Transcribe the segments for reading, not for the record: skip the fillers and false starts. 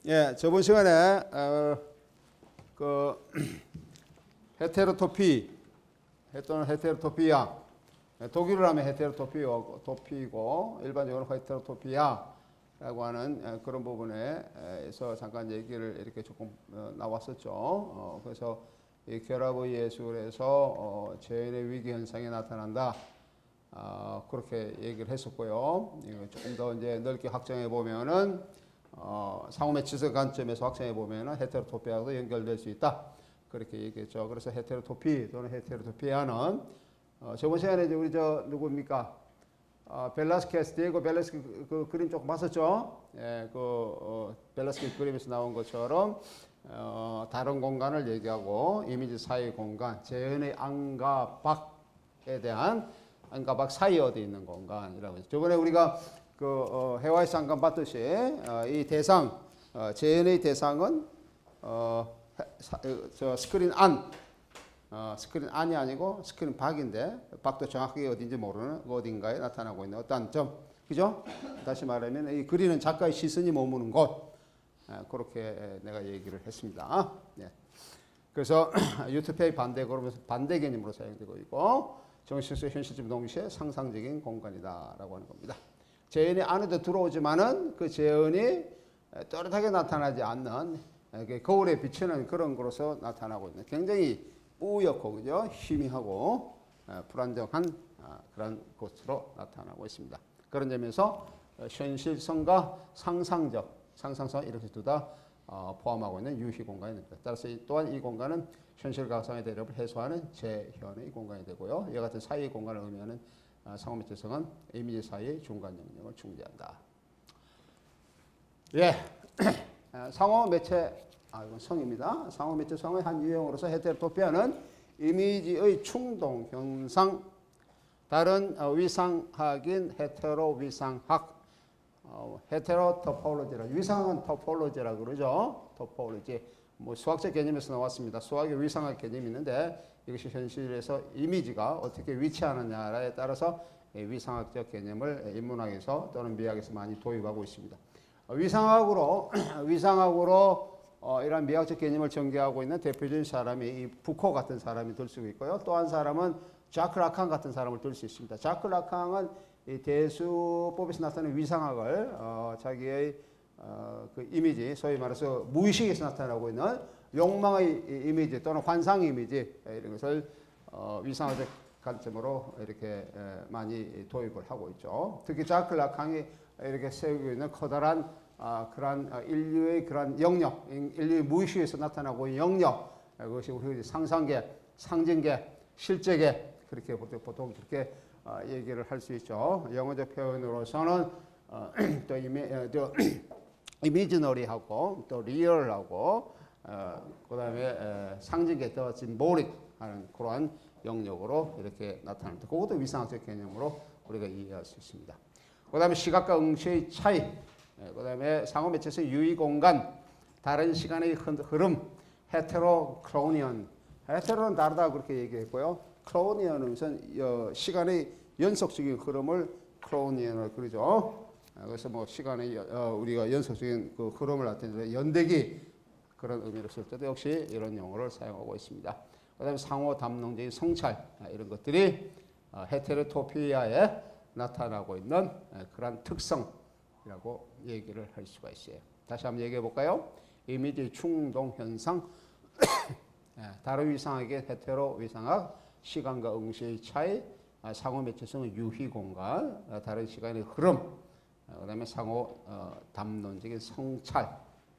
예, 저번 시간에 그 헤테로토피 또는 헤테로토피아, 독일어로 하면 헤테로토피고 일반적으로 헤테로토피아라고 하는 그런 부분에서 잠깐 얘기를 이렇게 조금 나왔었죠. 그래서 이 결합의 예술에서 재현의 위기 현상이 나타난다. 그렇게 얘기를 했었고요. 조금 더 이제 넓게 확장해 보면은 상호 매치적 관점에서 확장해 보면은 헤테로토피아도 연결될 수 있다. 그렇게 얘기했죠. 그래서 헤테로토피 또는 헤테로토피아는 저번 시간에 이제 우리 누구입니까? 벨라스케스, 디에고 벨라스케스 그 그림 조금 봤었죠? 예, 벨라스케스 그림에서 나온 것처럼 다른 공간을 얘기하고 이미지 사이 공간, 재현의 안과 밖에 대한 안과 밖 사이에 어디 있는 공간이라고 했죠. 저번에 우리가 해와이스 안감 봤듯이 이 대상, 재현의 대상은 스크린 안, 스크린 안이 아니고 스크린 밖인데 밖도 정확하게 어딘지 모르는 어딘가에 나타나고 있는 어떤 점, 그죠? 다시 말하면 이 그리는 작가의 시선이 머무는 곳, 그렇게 내가 얘기를 했습니다. 네. 그래서 유토피아의 반대 그러면서 반대 개념으로 사용되고 있고 정신적 현실적 동시에 상상적인 공간이다라고 하는 겁니다. 재현이 안에도 들어오지만은 그 재현이 또렷하게 나타나지 않는 거울에 비치는 그런 거로서 나타나고 있는 굉장히 뿌옇고 그죠? 희미하고 불안정한 그런 것으로 나타나고 있습니다. 그런 점에서 현실성과 상상성 이렇게 둘 다 포함하고 있는 유희 공간이 됩니다. 따라서 또한 이 공간은 현실 가상의 대립을 해소하는 재현의 공간이 되고요. 이와 같은 사이의 공간을 의미하는 상호 매체성은 이미지 사이의 중간 영역을 중재한다. 예, 상호 매체, 이건 성입니다. 상호 매체성의 한 유형으로서 헤테로토피아는 이미지의 충동 현상, 다른 위상학인 헤테로 위상학, 헤테로 토폴로지라, 위상은 토폴로지라 그러죠. 토폴로지. 뭐 수학적 개념에서 나왔습니다. 수학의 위상학 개념이 있는데 이것이 현실에서 이미지가 어떻게 위치하느냐에 따라서 위상학적 개념을 인문학에서 또는 미학에서 많이 도입하고 있습니다. 위상학으로 이런 미학적 개념을 전개하고 있는 대표적인 사람이 이 부코 같은 사람이 들 수 있고요. 또 한 사람은 자크 라칸 같은 사람을 들 수 있습니다. 자크 라칸은 이 대수법에서 나타나는 위상학을 자기의 그 이미지, 소위 말해서 무의식에서 나타나고 있는 욕망의 이미지 또는 환상 이미지 이런 것을 위상학적 관점으로 이렇게 많이 도입을 하고 있죠. 특히 자크 라칸이 이렇게 세우고 있는 커다란 그런 인류의 그런 영역, 인류의 무의식에서 나타나고 있는 영역, 그것이 우리 상상계, 상징계, 실제계 그렇게 보통 그렇게 얘기를 할 수 있죠. 영어적 표현으로서는 또 이미지너리하고 또 리얼하고 그다음에 상징계 더 심볼릭 하는 그러한 영역으로 이렇게 나타납니다. 그것도 위상학적 개념으로 우리가 이해할 수 있습니다. 그다음에 시각과 응시의 차이, 그다음에 상호 매체에서의 유의 공간, 다른 시간의 흐름, 헤테로 크로니언, 헤테로는 다르다 그렇게 얘기했고요. 크로니언은 우선 시간의 연속적인 흐름을 크로니언을 그러죠. 그래서 뭐 시간의 우리가 연속적인 그 흐름을 나타내는 연대기 그런 의미로 쓸 때도 역시 이런 용어를 사용하고 있습니다. 그다음에 상호 담론적인 성찰 이런 것들이 헤테로토피아에 나타나고 있는 그런 특성이라고 얘기를 할 수가 있어요. 다시 한번 얘기해 볼까요? 이미지 충동 현상, 다른 위상학의 헤테로 위상학, 시간과 응시의 차이, 상호 매체성의 유희 공간, 다른 시간의 흐름, 그다음에 상호 담론적인 성찰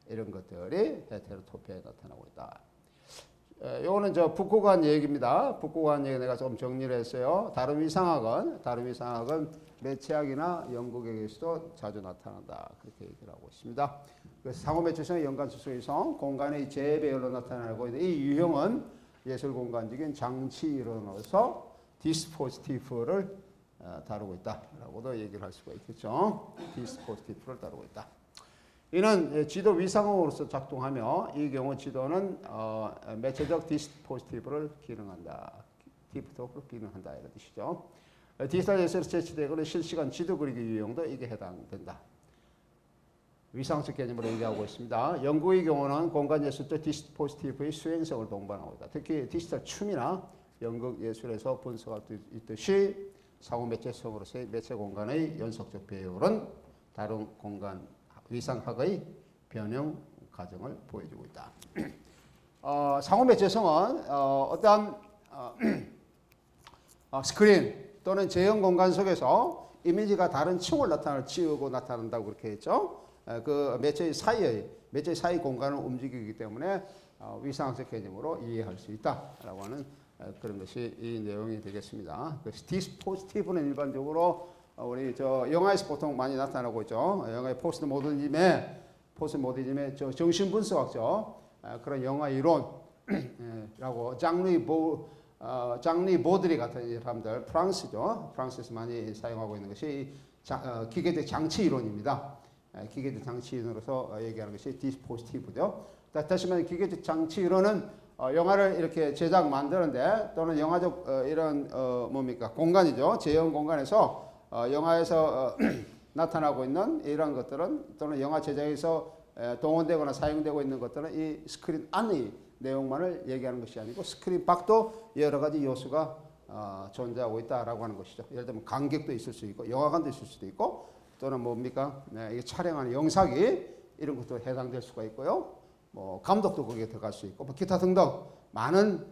이런 것들이 헤테로토피아에 나타나고 있다. 요거는 북고가 한 얘기입니다. 북고가 한 얘기 내가 좀 정리를 했어요. 다른 위상학은 매체학이나 연극에서도 자주 나타난다. 그렇게 얘기를 하고 있습니다. 그래서 상호 매체성의 연관수소이성, 공간의 재배열로 나타나고 있는 이 유형은 예술 공간적인 장치이론으로서 디스포지티브를 다루고 있다라고도 얘기를 할 수가 있겠죠. 디스포지티브를 다루고 있다. 이는 지도 위상으로서 작동하며 이 경우 지도는 매체적 디스포지티브를 기능한다. 디스포지티브를 기능한다 이런 뜻이죠. 디지털 예술에 제치되거나 실시간 지도 그리기 유형도 이게 해당된다. 위상적 개념으로 얘기하고 있습니다. 영국의 경우는 공간 예술적 디스포지티브의 수행성을 동반하고 있다. 특히 디지털 춤이나 연극 예술에서 분석할 수 있듯이 상호 매체성으로서의 매체 공간의 연속적 배열은 다른 공간 위상학의 변형 과정을 보여주고 있다. 상호 매체성은 어떠한 스크린 또는 제형 공간 속에서 이미지가 다른 층을 치우고 나타난다고 그렇게 했죠. 그 매체 사이 공간을 움직이기 때문에 위상학적 개념으로 이해할 수 있다라고 하는 그런 것이 이 내용이 되겠습니다. 그 디스포지티브는 일반적으로 우리 저 영화에서 보통 많이 나타나고 있죠. 영화의 포스트 모더니즘의 저 정신분석학적 그런 영화 이론라고 장르 보드리 같은 사람들 프랑스에서 많이 사용하고 있는 것이 기계적 장치 이론입니다. 기계적 장치 이론으로서 얘기하는 것이 디스포지티브죠. 다시 말해 기계적 장치 이론은 영화를 이렇게 만드는데 또는 영화적 이런 뭡니까 공간이죠. 제형 공간에서 영화에서 나타나고 있는 이런 것들은 또는 영화 제작에서 동원되거나 사용되고 있는 것들은 이 스크린 안의 내용만을 얘기하는 것이 아니고 스크린 밖도 여러 가지 요소가 존재하고 있다라고 하는 것이죠. 예를 들면 관객도 있을 수 있고 영화관도 있을 수도 있고 또는 뭡니까 이게 촬영하는 영상이 이런 것도 해당될 수가 있고요. 뭐 감독도 거기에 들어갈 수 있고 뭐 기타 등등 많은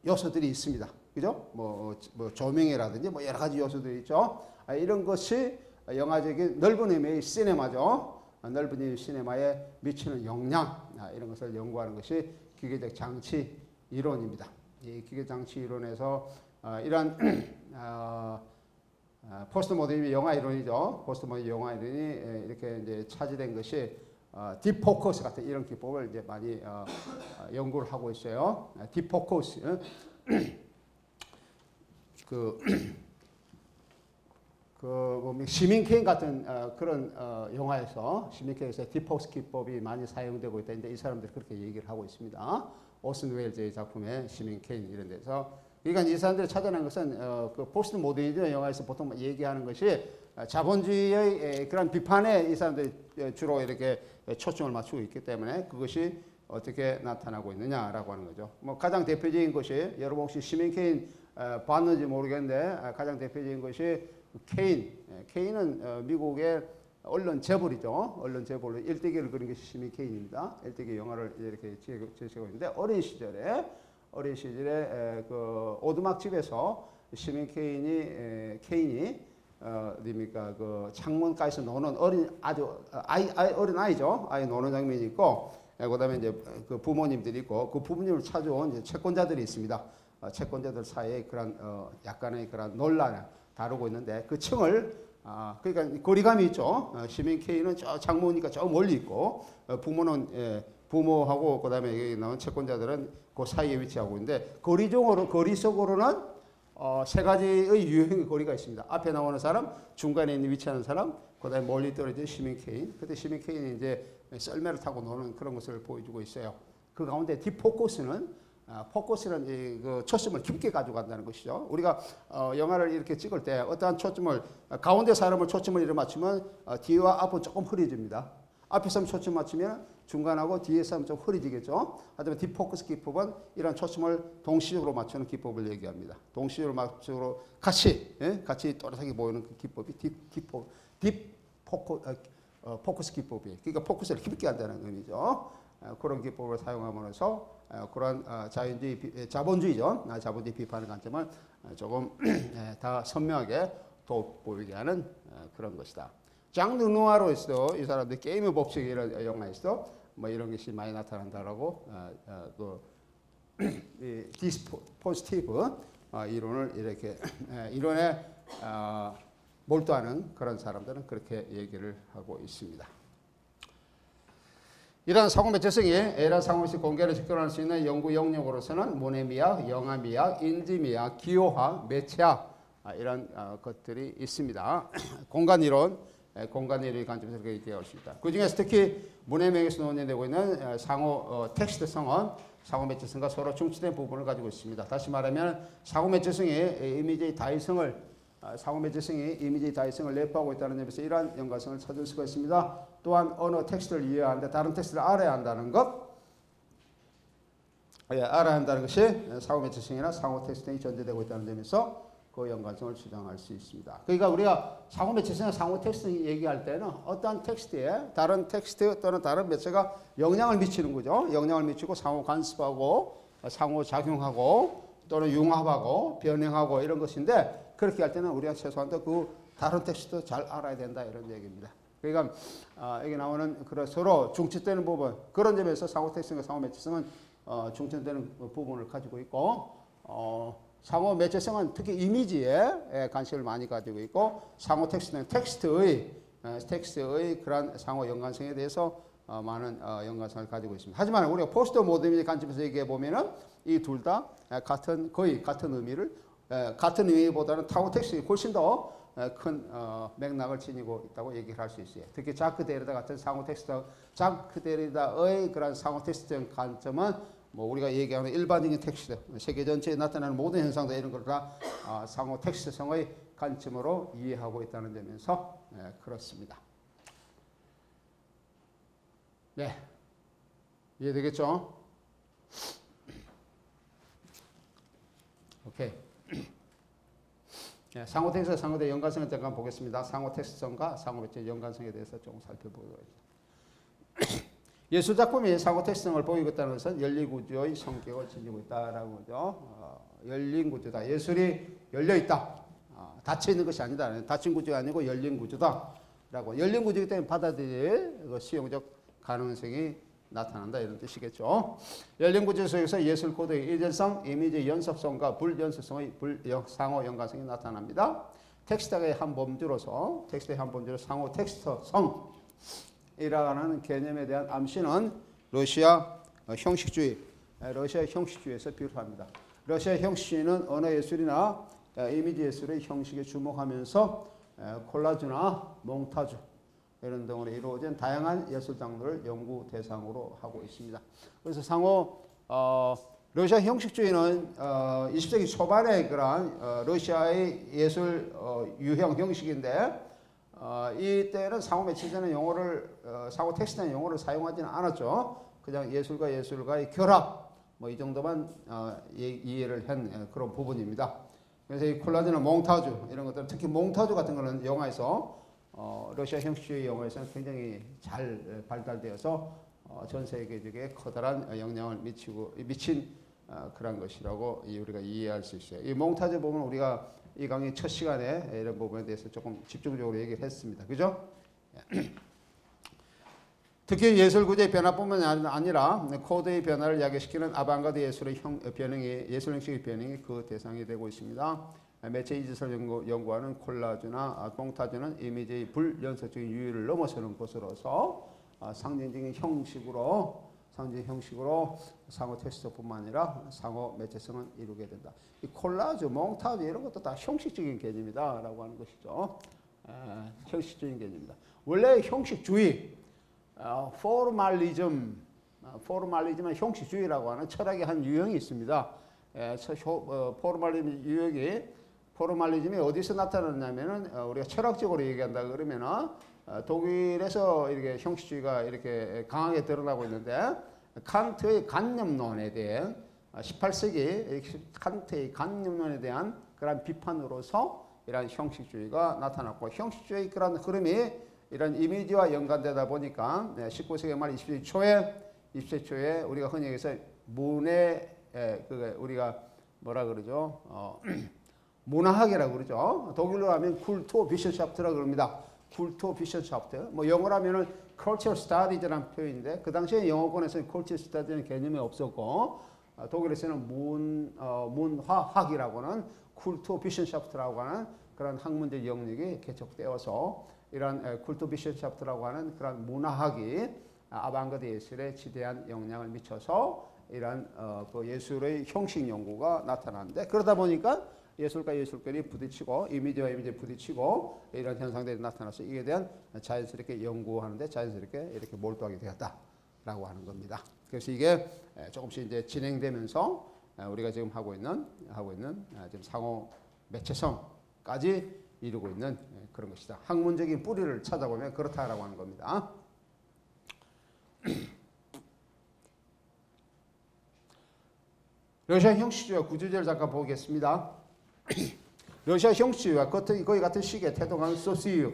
요소들이 있습니다. 그죠? 뭐 조명이라든지 뭐 여러 가지 요소들이 있죠. 이런 것이 영화적인 넓은 의미의 시네마죠. 넓은 의미의 시네마에 미치는 영향 이런 것을 연구하는 것이 기계적 장치 이론입니다. 이 기계 장치 이론에서 이런 포스트 모더니즘 영화 이론이죠. 포스트 모더니즘 영화 이론이 이렇게 이제 차지된 것이 딥포커스 같은 이런 기법을 이제 많이 연구를 하고 있어요. 딥포커스 시민 케인 같은 그런 영화에서 시민 케인에서 딥포커스 기법이 많이 사용되고 있다. 근데 이 사람들이 그렇게 얘기를 하고 있습니다. 오슨 웰즈의 작품의 시민 케인 이런 데서. 그러니까 이 사람들이 찾아낸 것은 그 포스트 모더니즘 영화에서 보통 얘기하는 것이 자본주의의 그런 비판에 이 사람들이 주로 이렇게 초점을 맞추고 있기 때문에 그것이 어떻게 나타나고 있느냐라고 하는 거죠. 뭐 가장 대표적인 것이 여러분 혹시 시민 케인 봤는지 모르겠는데 가장 대표적인 것이 케인은 미국의 언론 재벌이죠. 언론 재벌로 일대기를 그린 것이 시민 케인입니다. 일대기 영화를 이렇게 제시하고 있는데 어린 시절에 그 오두막집에서 시민 케인이 어디입니까 그 창문가에서 노는 어린 아이죠. 아이 노는 장면이 있고 그다음에 이제 그 부모님들이 있고 그 부모님을 찾아온 이제 채권자들이 있습니다. 채권자들 사이에 그런 약간의 그런 논란을 다루고 있는데 그 층을 그러니까 거리감이 있죠. 시민 케인은 저 창문이니까 저 멀리 있고 부모하고 그다음에 여기 나온 채권자들은 그 사이에 위치하고 있는데 거리 속으로는 세 가지의 유형의 거리가 있습니다. 앞에 나오는 사람, 중간에 있는 위치하는 사람, 그다음에 멀리 떨어진 시민 케인. 그때 시민 케인이 이제 썰매를 타고 노는 그런 것을 보여주고 있어요. 그 가운데 딥포커스는 그 초점을 깊게 가져간다는 것이죠. 우리가 영화를 이렇게 찍을 때 어떠한 초점을 가운데 사람을 초점을 이렇게 맞추면 뒤와 앞은 조금 흐려집니다. 앞에 사람 초점 맞추면 중간하고 뒤에 사람 좀 흐려지겠죠. 하지만 딥포커스 기법은 이런 초점을 동시적으로 맞추는 기법을 얘기합니다. 동시적으로 맞추고 같이 또렷하게 보이는 그 기법이 포커스 기법이에요. 그러니까 포커스를 깊게 한다는 의미죠. 그런 기법을 사용함으로써 그런 자본주의죠. 자본주의 비판의 관점을 조금 더 선명하게 돋보이게 하는 그런 것이다. 장 르누아로에서 이 사람들 게임의 법칙 이런 영화에서 뭐 이런 것이 많이 나타난다라고 이 디스포지티브 이론을 이렇게 이론에 몰두하는 그런 사람들은 그렇게 얘기를 하고 있습니다. 이러한 사고 매체성이 에라 상호시 공개를 접근할 수 있는 연구 영역으로서는 문해미학, 영화미학, 인지미학, 기호학, 매체학 이런 것들이 있습니다. 공간이론의 관점에서 그렇게 얘기할 수 있다. 그 중에서 특히 문해미학에서 논의되고 있는 상호 텍스트성은 상호 매체성과 서로 중치된 부분을 가지고 있습니다. 다시 말하면 상호 매체성이 이미지의 다의성을 상호 매체성이 이미지 다이성을 내포하고 있다는 점에서 이러한 연관성을 찾을 수가 있습니다. 또한 어느 텍스트를 이해하는데 다른 텍스트를 알아야 한다는 것, 알아야 한다는 것이 상호 매체성이나 상호 텍스팅이 존재되고 있다는 점에서 그 연관성을 주장할 수 있습니다. 그러니까 우리가 상호 매체성이나 상호 텍스팅 얘기할 때는 어떠한 텍스트에 다른 텍스트 또는 다른 매체가 영향을 미치는 거죠. 영향을 미치고 상호 간섭하고 상호 작용하고 또는 융합하고 변형하고 이런 것인데, 그렇게 할 때는 우리가 최소한도 그 다른 텍스트도 잘 알아야 된다 이런 얘기입니다. 그러니까 여기 나오는 서로 중첩되는 부분, 그런 점에서 상호 텍스팅과 상호 매체성은 중첩되는 부분을 가지고 있고, 상호 매체성은 특히 이미지에 관심을 많이 가지고 있고, 상호 텍스트는 텍스트의 그런 상호 연관성에 대해서 많은 연관성을 가지고 있습니다. 하지만 우리가 포스트 모더니즘 관점에서 얘기해 보면은 이 둘 다 거의 같은 의미를, 같은 의미보다는 상호 텍스트가 훨씬 더 큰 맥락을 지니고 있다고 얘기를 할 수 있어요. 특히 자크 데리다 같은 상호 텍스트, 자크 데리다의 그런 상호 텍스트적 관점은 뭐 우리가 얘기하는 일반적인 텍스트, 세계 전체에 나타나는 모든 현상들 이런 걸 다 상호 텍스트성의 관점으로 이해하고 있다는 점에서 그렇습니다. 네, 이해되겠죠? 오케이. 네, 상호 텍스트와 상호의 연관성을 잠깐 보겠습니다. 상호 텍스트성과 상호 매체 연관성에 대해서 조금 살펴보도록 하겠습니다. 예술 작품이 상호 텍스트성을 보이고 있다는 것은 열린 구조의 성격을 지니고 있다라고 하죠. 열린 구조다. 예술이 열려 있다. 닫혀 있는 것이 아니다. 닫힌 구조가 아니고 열린 구조다라고. 열린 구조이기 때문에 받아들일 수용적 가능성이 나타난다 이런 뜻이겠죠. 열린 구조 속에서 예술 코드의 일전성, 이미지 연속성과 불연속성의 상호 연관성이 나타납니다. 텍스트의 한 범주로서 상호 텍스트성이라는 개념에 대한 암시는 러시아 형식주의에서 비롯합니다. 러시아 형식주의는 언어 예술이나 이미지 예술의 형식에 주목하면서 콜라주나 몽타주 이런 등으로 이루어진 다양한 예술 장르를 연구 대상으로 하고 있습니다. 그래서 러시아 형식주의는 20세기 초반에 그런 러시아의 예술 유형 형식인데, 이때는 상호 매체적인 용어를, 상호 텍스트라는 용어를 사용하지는 않았죠. 그냥 예술과 예술과의 결합, 뭐 이 정도만 이해를 한 그런 부분입니다. 그래서 이 콜라주나 몽타주 이런 것들, 특히 몽타주 같은 거는 영화에서 러시아 형식주의 영화에서는 굉장히 잘 발달되어서 전 세계적에 커다란 영향을 미친 그런 것이라고 우리가 이해할 수 있어요. 이 몽타주 보면 우리가 이 강의 첫 시간에 이런 부분에 대해서 조금 집중적으로 얘기를 했습니다. 그죠? 특히 예술 구조의 변화뿐만 아니라 코드의 변화를 야기시키는 아방가드 예술의 예술 형식의 변형이 그 대상이 되고 있습니다. 매체 이지설 연구하는 콜라주나 몽타주는 이미지의 불연속적인 유의를 넘어서는 것으로서 상징적인 형식으로 상호 텍스트뿐만 아니라 상호 매체성을 이루게 된다. 이 콜라주, 몽타주 이런 것도 다 형식적인 개념이다라고 하는 것이죠. 형식적인 개념입니다. 원래 형식주의, 포르말리즘은 형식주의라고 하는 철학의 한 유형이 있습니다. 포르말리즘이 어디서 나타났냐면은 우리가 철학적으로 얘기한다 그러면은 독일에서 이렇게 형식주의가 이렇게 강하게 드러나고 있는데, 칸트의 관념론에 대한 18세기 칸트의 관념론에 대한 그런 비판으로서 이런 형식주의가 나타났고, 형식주의 그런 흐름이 이런 이미지와 연관되다 보니까 19세기 말 20세기 초에 우리가 흔히 얘기해서 문의 우리가 뭐라 그러죠? 문화학이라고 그러죠. 독일로 하면 쿨투비셔샤프트라고 그럽니다. 쿨투비셔샤프트. 뭐 영어로 하면은 cultural studies라는 표현인데, 그 당시에 영어권에서는 cultural studies는 개념이 없었고, 독일에서는 문화학이라고 하는 쿨투비셔샤프트라고 하는 그런 학문적 영역이 개척되어서 이런 쿨투비셔샤프트라고 하는 그런 문화학이 아방가드 예술에 지대한 영향을 미쳐서 이런 그 예술의 형식 연구가 나타나는데, 그러다 보니까 예술과 예술끼리 부딪히고 이미지와 이미지 부딪히고 이런 현상들이 나타나서 이에 대한 자연스럽게 연구하는데 자연스럽게 이렇게 몰두하게 되었다라고 하는 겁니다. 그래서 이게 조금씩 이제 진행되면서 우리가 지금 하고 있는 지금 상호 매체성 까지 이루고 있는 그런 것이다. 학문적인 뿌리를 찾아보면 그렇다라고 하는 겁니다. 러시아 형식주의와 구조제를 잠깐 보겠습니다. 러시아 형식주의와 거의 같은 시기에 태동한 소시에르,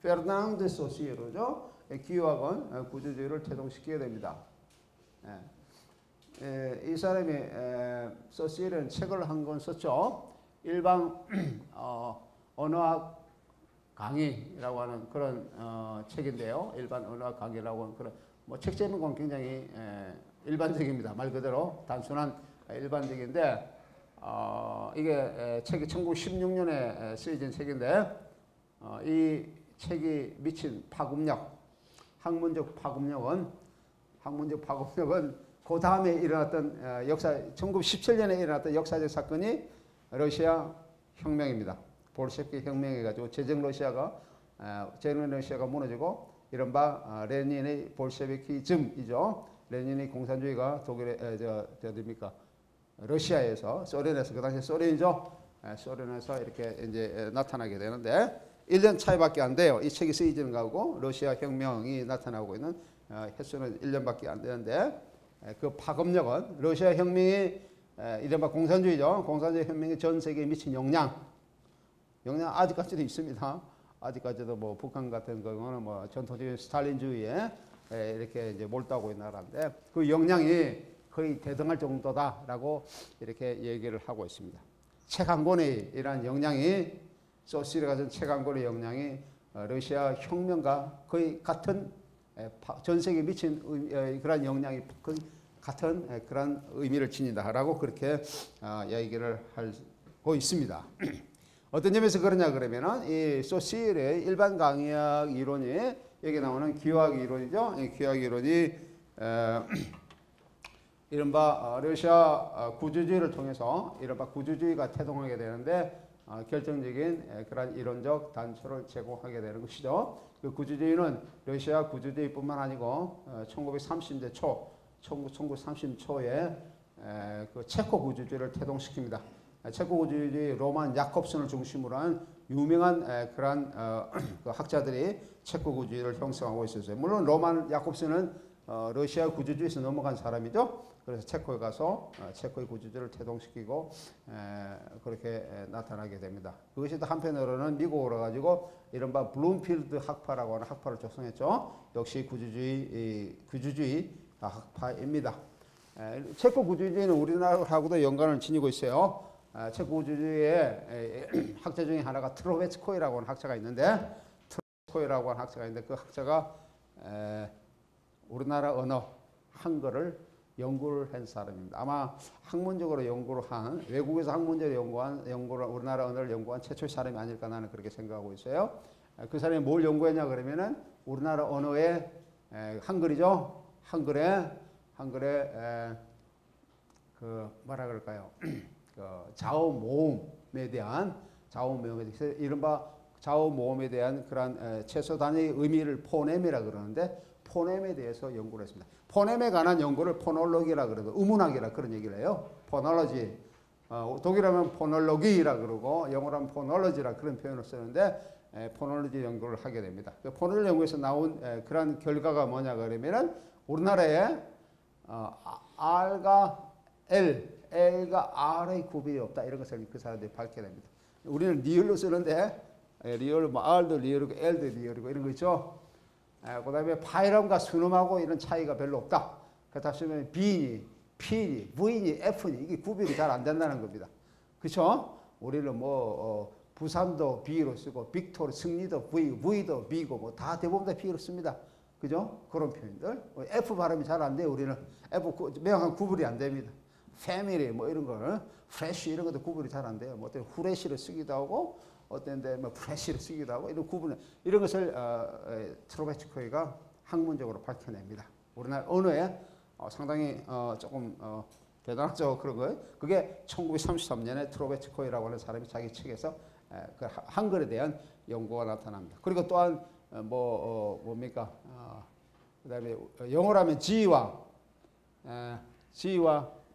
페르난드 소시에르죠. 기후학은 구조주의를 태동시키게 됩니다. 이 사람이 소시에르는 책을 한 권 썼죠. 일반 언어학 강의라고 하는 그런 책인데요. 일반 언어학 강의라고 하는 그런 뭐 책 제목은 굉장히 일반적입니다. 말 그대로 단순한 일반적인데 이게 책이 1916년에 쓰여진 책인데 이 책이 미친 파급력, 학문적 파급력은 그 다음에 일어났던 1917년에 일어났던 역사적 사건이 러시아 혁명입니다. 볼셰비키 혁명해가지고 제정 러시아가 무너지고 이른바 레닌의 볼셰비키즘이죠. 레닌의 공산주의가 독일에 러시아에서 소련에서 그 당시 소련이죠. 소련에서 이렇게 이제 나타나게 되는데 1년 차이밖에 안 돼요. 이 책이 쓰여지는 거하고 러시아 혁명이 나타나고 있는 횟수는 1년밖에 안 되는데 그 파급력은 러시아 혁명이 이른바 공산주의죠. 공산주의 혁명이 전 세계에 미친 영향 아직까지도 있습니다. 아직까지도 뭐 북한 같은 경우는 뭐 전통적인 스탈린주의에 이렇게 이제 몰두하고 있는 나라인데 그 영향이 거의 대등할 정도다라고 이렇게 얘기를 하고 있습니다. 책 한 권의 이러한 영향이 소시를 가진 책 한 권의 영향이 러시아 혁명과 거의 같은 전 세계에 미친 그런 영향이 거의 같은 그런 의미를 지닌다라고 그렇게 얘기를 하고 있습니다. 어떤 점에서 그러냐 그러면은 이 소시엘의 일반 강의학 이론이 여기 나오는 기후학 이론이죠. 이 기후학 이론이 이른바 러시아 구조주의를 통해서 이른바 구조주의가 태동하게 되는데 결정적인 그런 이론적 단초를 제공하게 되는 것이죠. 그 구조주의는 러시아 구조주의뿐만 아니고 1930년대 초, 1930 초에 그 체코 구조주의를 태동시킵니다. 체코 구조주의 로만 야콥슨을 중심으로 한 유명한 그런 그 학자들이 체코 구조주의를 형성하고 있었어요. 물론 로만 야콥슨은 러시아 구조주의에서 넘어간 사람이죠. 그래서 체코에 가서 체코의 구조주의를 태동시키고 그렇게 나타나게 됩니다. 그것이 또 한편으로는 미국으로 가지고 이른바 블룸필드 학파라고 하는 학파를 조성했죠. 역시 구조주의 학파입니다. 체코 구조주의는 우리나라하고도 연관을 지니고 있어요. 체코 구조주의의 학자 중에 하나가 트로베츠코이라고 하는 학자가 있는데 그 학자가 우리나라 언어 한글을 연구를 한 사람입니다. 아마 학문적으로 연구를 한 외국에서 학문적으로 우리나라 언어를 연구한 최초의 사람이 아닐까 나는 그렇게 생각하고 있어요. 그 사람이 뭘 연구했냐 그러면은 우리나라 언어의 한글이죠. 한글에 그 뭐라 그럴까요? 그 좌우 모음에 대한 이른바 좌우 모음에 대한 그런 최소 단위의 의미를 포넴이라 그러는데 포넴에 대해서 연구를 했습니다. 포넴에 관한 연구를 포놀로기라 그러고 의문학이라 그런 얘기를 해요. 포놀로지. 독일어는 포놀로기라 그러고 영어로는 포놀로지라 그런 표현을 쓰는데 포놀로지 연구를 하게 됩니다. 그 포놀로지 연구에서 나온 그런 결과가 뭐냐 그러면은 우리나라에 R과 L과 R의 구별이 없다 이런 것을 그 사람들이 밝게 됩니다. 우리는 리얼로 쓰는데 리얼 뭐 R도 리얼이고 L도 리얼이고 이런 거 있죠. 그 다음에 파이럼과 순음하고 이런 차이가 별로 없다. 그렇다 치면 B니, P니, V니, F니 이게 구별이 잘 안 된다는 겁니다. 그렇죠? 우리는 부산도 B로 쓰고 빅토르, 승리도 V, V도 B고 뭐 다 대부분 다 B로 씁니다. 그죠? 그런 표현들. F 발음이 잘 안 돼요. 우리는 F 명확한 구분이 안 됩니다. 패밀리 뭐 이런 거는 프레쉬 이런 것도 구분이 잘 안 돼요. 뭐 어떤 후레쉬를 쓰기도 하고 어떤 데 뭐 프레쉬를 쓰기도 하고 이런 구분 이런 것을 트로베츠코이가 학문적으로 밝혀냅니다. 우리나라 언어에 상당히 조금 대단하죠. 그런 거. 그게 1933년에 트로베츠코이라고 하는 사람이 자기 책에서 그 한글에 대한 연구가 나타납니다. 그리고 또한 뭡니까? 그다음에 영어라면 G와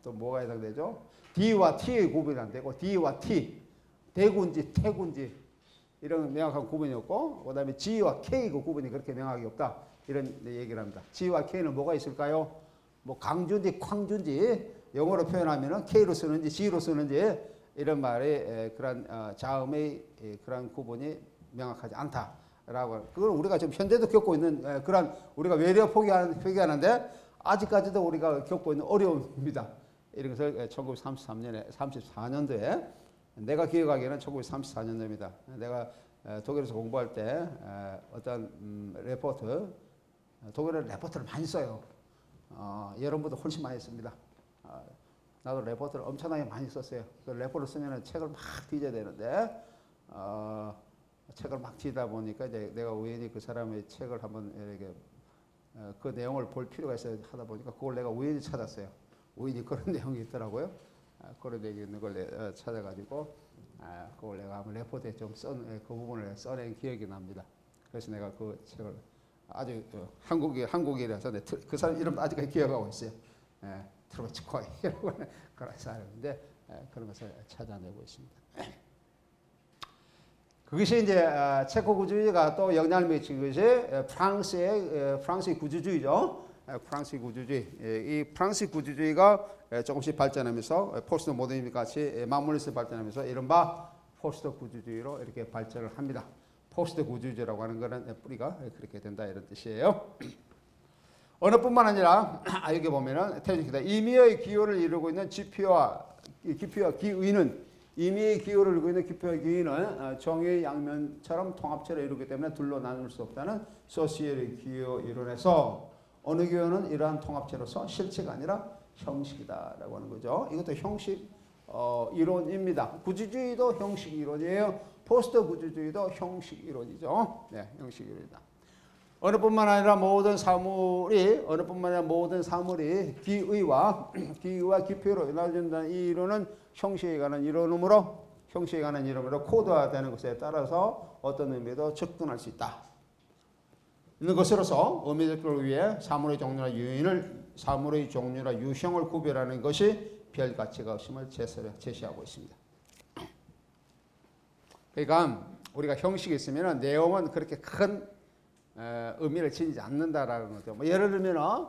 또 뭐가 해당되죠? D와 T의 구분이 안 되고 D와 T 대군지, 태군지 이런 명확한 구분이 없고 그다음에 G와 K 그 구분이 그렇게 명확하게 없다. 이런 얘기를 합니다. G와 K는 뭐가 있을까요? 뭐 강주인지 쾅주인지 영어로 표현하면은 K로 쓰는지 G로 쓰는지 이런 말이 그런 자음의 그런 구분이 명확하지 않다라고. 그걸 우리가 지금 현재도 겪고 있는 그런 우리가 외려 포기하는데 아직까지도 우리가 겪고 있는 어려움입니다. 이런 것을 1933년에 34년도에 내가 기억하기에는 1934년도입니다. 내가 독일에서 공부할 때 어떤 레포트 독일은 레포트를 많이 써요. 여러분보다 훨씬 많이 씁니다. 나도 레포트를 엄청나게 많이 썼어요. 그 레포트를 쓰면 책을 막 뒤져야 되는데 책을 막 뒤다 보니까 이제 내가 우연히 그 사람의 책을 한번 이렇게 그 내용을 볼 필요가 있어야 하다 보니까 그걸 내가 우연히 찾았어요. 우연히 그런 내용이 있더라고요. 그런 내용이 있는 걸 찾아가지고 그걸 내가 한번 레포트에 좀 그 부분을 써낸 기억이 납니다. 그래서 내가 그 책을 아주 한국이라서 그 사람 이름 아직까지 기억하고 있어요. 트로츠코이라고 하는 그런 사람인데 그런 것을 찾아내고 있습니다. 그것이 이제 체코 구주주의가 또 영향을 미친 것이 프랑스의 구주주의죠. 프랑스의 구주주의. 이 프랑스 구주주의가 조금씩 발전하면서 포스트 모더니즘 같이 맞물려서 발전하면서 이른바 포스트 구주주의로 이렇게 발전을 합니다. 포스트 구주주의라고 하는 것은 뿌리가 그렇게 된다 이런 뜻이에요. 언어뿐만 아니라 여기 보면은 임의의 기호를 이루고 있는 기표와 기의는 임의의 기호를 이루고 있는 기표와 기의는 정의의 양면처럼 통합체를 이루기 때문에 둘로 나눌 수 없다는 소시엘의 기호 이론에서 어느 기호는 이러한 통합체로서 실체가 아니라 형식이다라고 하는 거죠. 이것도 형식 이론입니다. 구주주의도 형식 이론이에요. 포스트 구주주의도 형식 이론이죠. 네, 형식 이론이다. 어느 뿐만 아니라 모든 사물이 기의와 기표로 이루어진다는 이 이론은 형식에 관한 이론이므로 코드화되는 것에 따라서 어떤 의미도 접근할 수 있다. 있는 것으로서 의미적 걸 위해 사물의 종류나 유형을 구별하는 것이 별 가치가 없음을 제시하고 있습니다. 그러니까 우리가 형식이 있으면 내용은 그렇게 큰 의미를 지니지 않는다라는 거죠. 뭐 예를 들면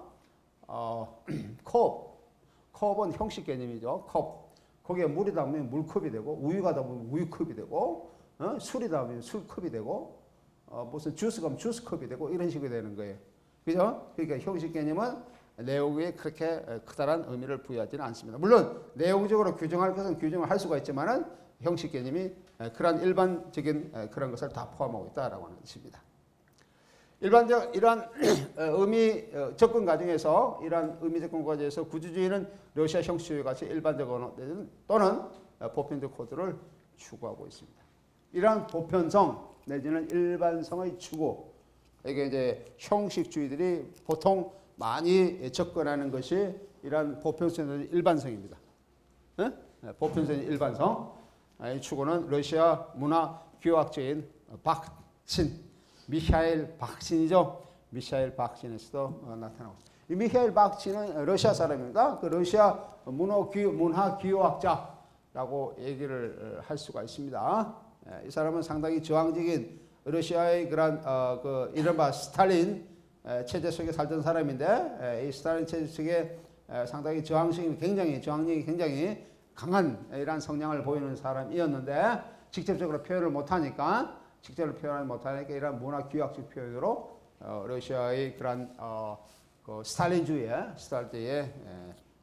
컵은 형식 개념이죠. 컵. 거기에 물이 담으면 물컵이 되고 우유가 담으면 우유컵이 되고 술이 담으면 술컵이 되고 무슨 주스가 하면 주스컵이 되고 이런 식이 되는 거예요. 그죠? 그러니까 형식 개념은 내용에 그렇게 크다란 의미를 부여하지는 않습니다. 물론 내용적으로 규정할 것은 규정을 할 수가 있지만은 형식 개념이 그런 일반적인 그런 것을 다 포함하고 있다라고 하는 뜻입니다. 이러한 의미 접근 과정에서 이러한 의미 접근 과정에서 구주주의는 러시아 형식주의 같이 일반적 언어 또는 보편적 코드를 추구하고 있습니다. 이러한 보편성 내지는 일반성의 추구, 이게 이제 형식주의들이 보통 많이 접근하는 것이 이러한 보편성의 일반성입니다. 보편성의 일반성. 이 추구는 러시아 문화 교학자인 미하일 박신이죠. 미하일 박신에서도 나타나고 있습니다. 이 미하일 박신은 러시아 사람입니다. 그 러시아 문화 교학자라고 얘기를 할 수가 있습니다. 이 사람은 상당히 저항적인 러시아의 그런 이른바 스탈린 체제 속에 살던 사람인데 이 스탈린 체제 속에 상당히 저항력이 굉장히 강한 이러한 성향을 보이는 사람이었는데 직접적으로 표현을 못하니까 이런 문화 교학적 표현으로 러시아의 그런 스탈린주의에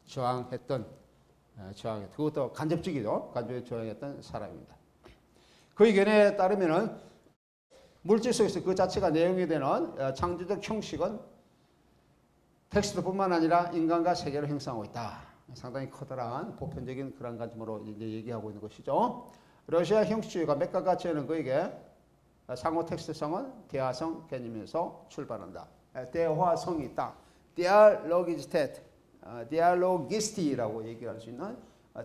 저항했던 그것도 간접적이죠. 간접에 저항했던 사람입니다. 그 의견에 따르면은 물질 속에서 그 자체가 내용이 되는 창조적 형식은 텍스트뿐만 아니라 인간과 세계를 형성하고 있다. 상당히 커다란 보편적인 그런 관점으로 이제 얘기하고 있는 것이죠. 러시아 형식주의가 맥과 같이 하는 그에게 상호 텍스트성은 대화성 개념에서 출발한다. 대화성이 있다. 디알로기스티라고 얘기할 수 있는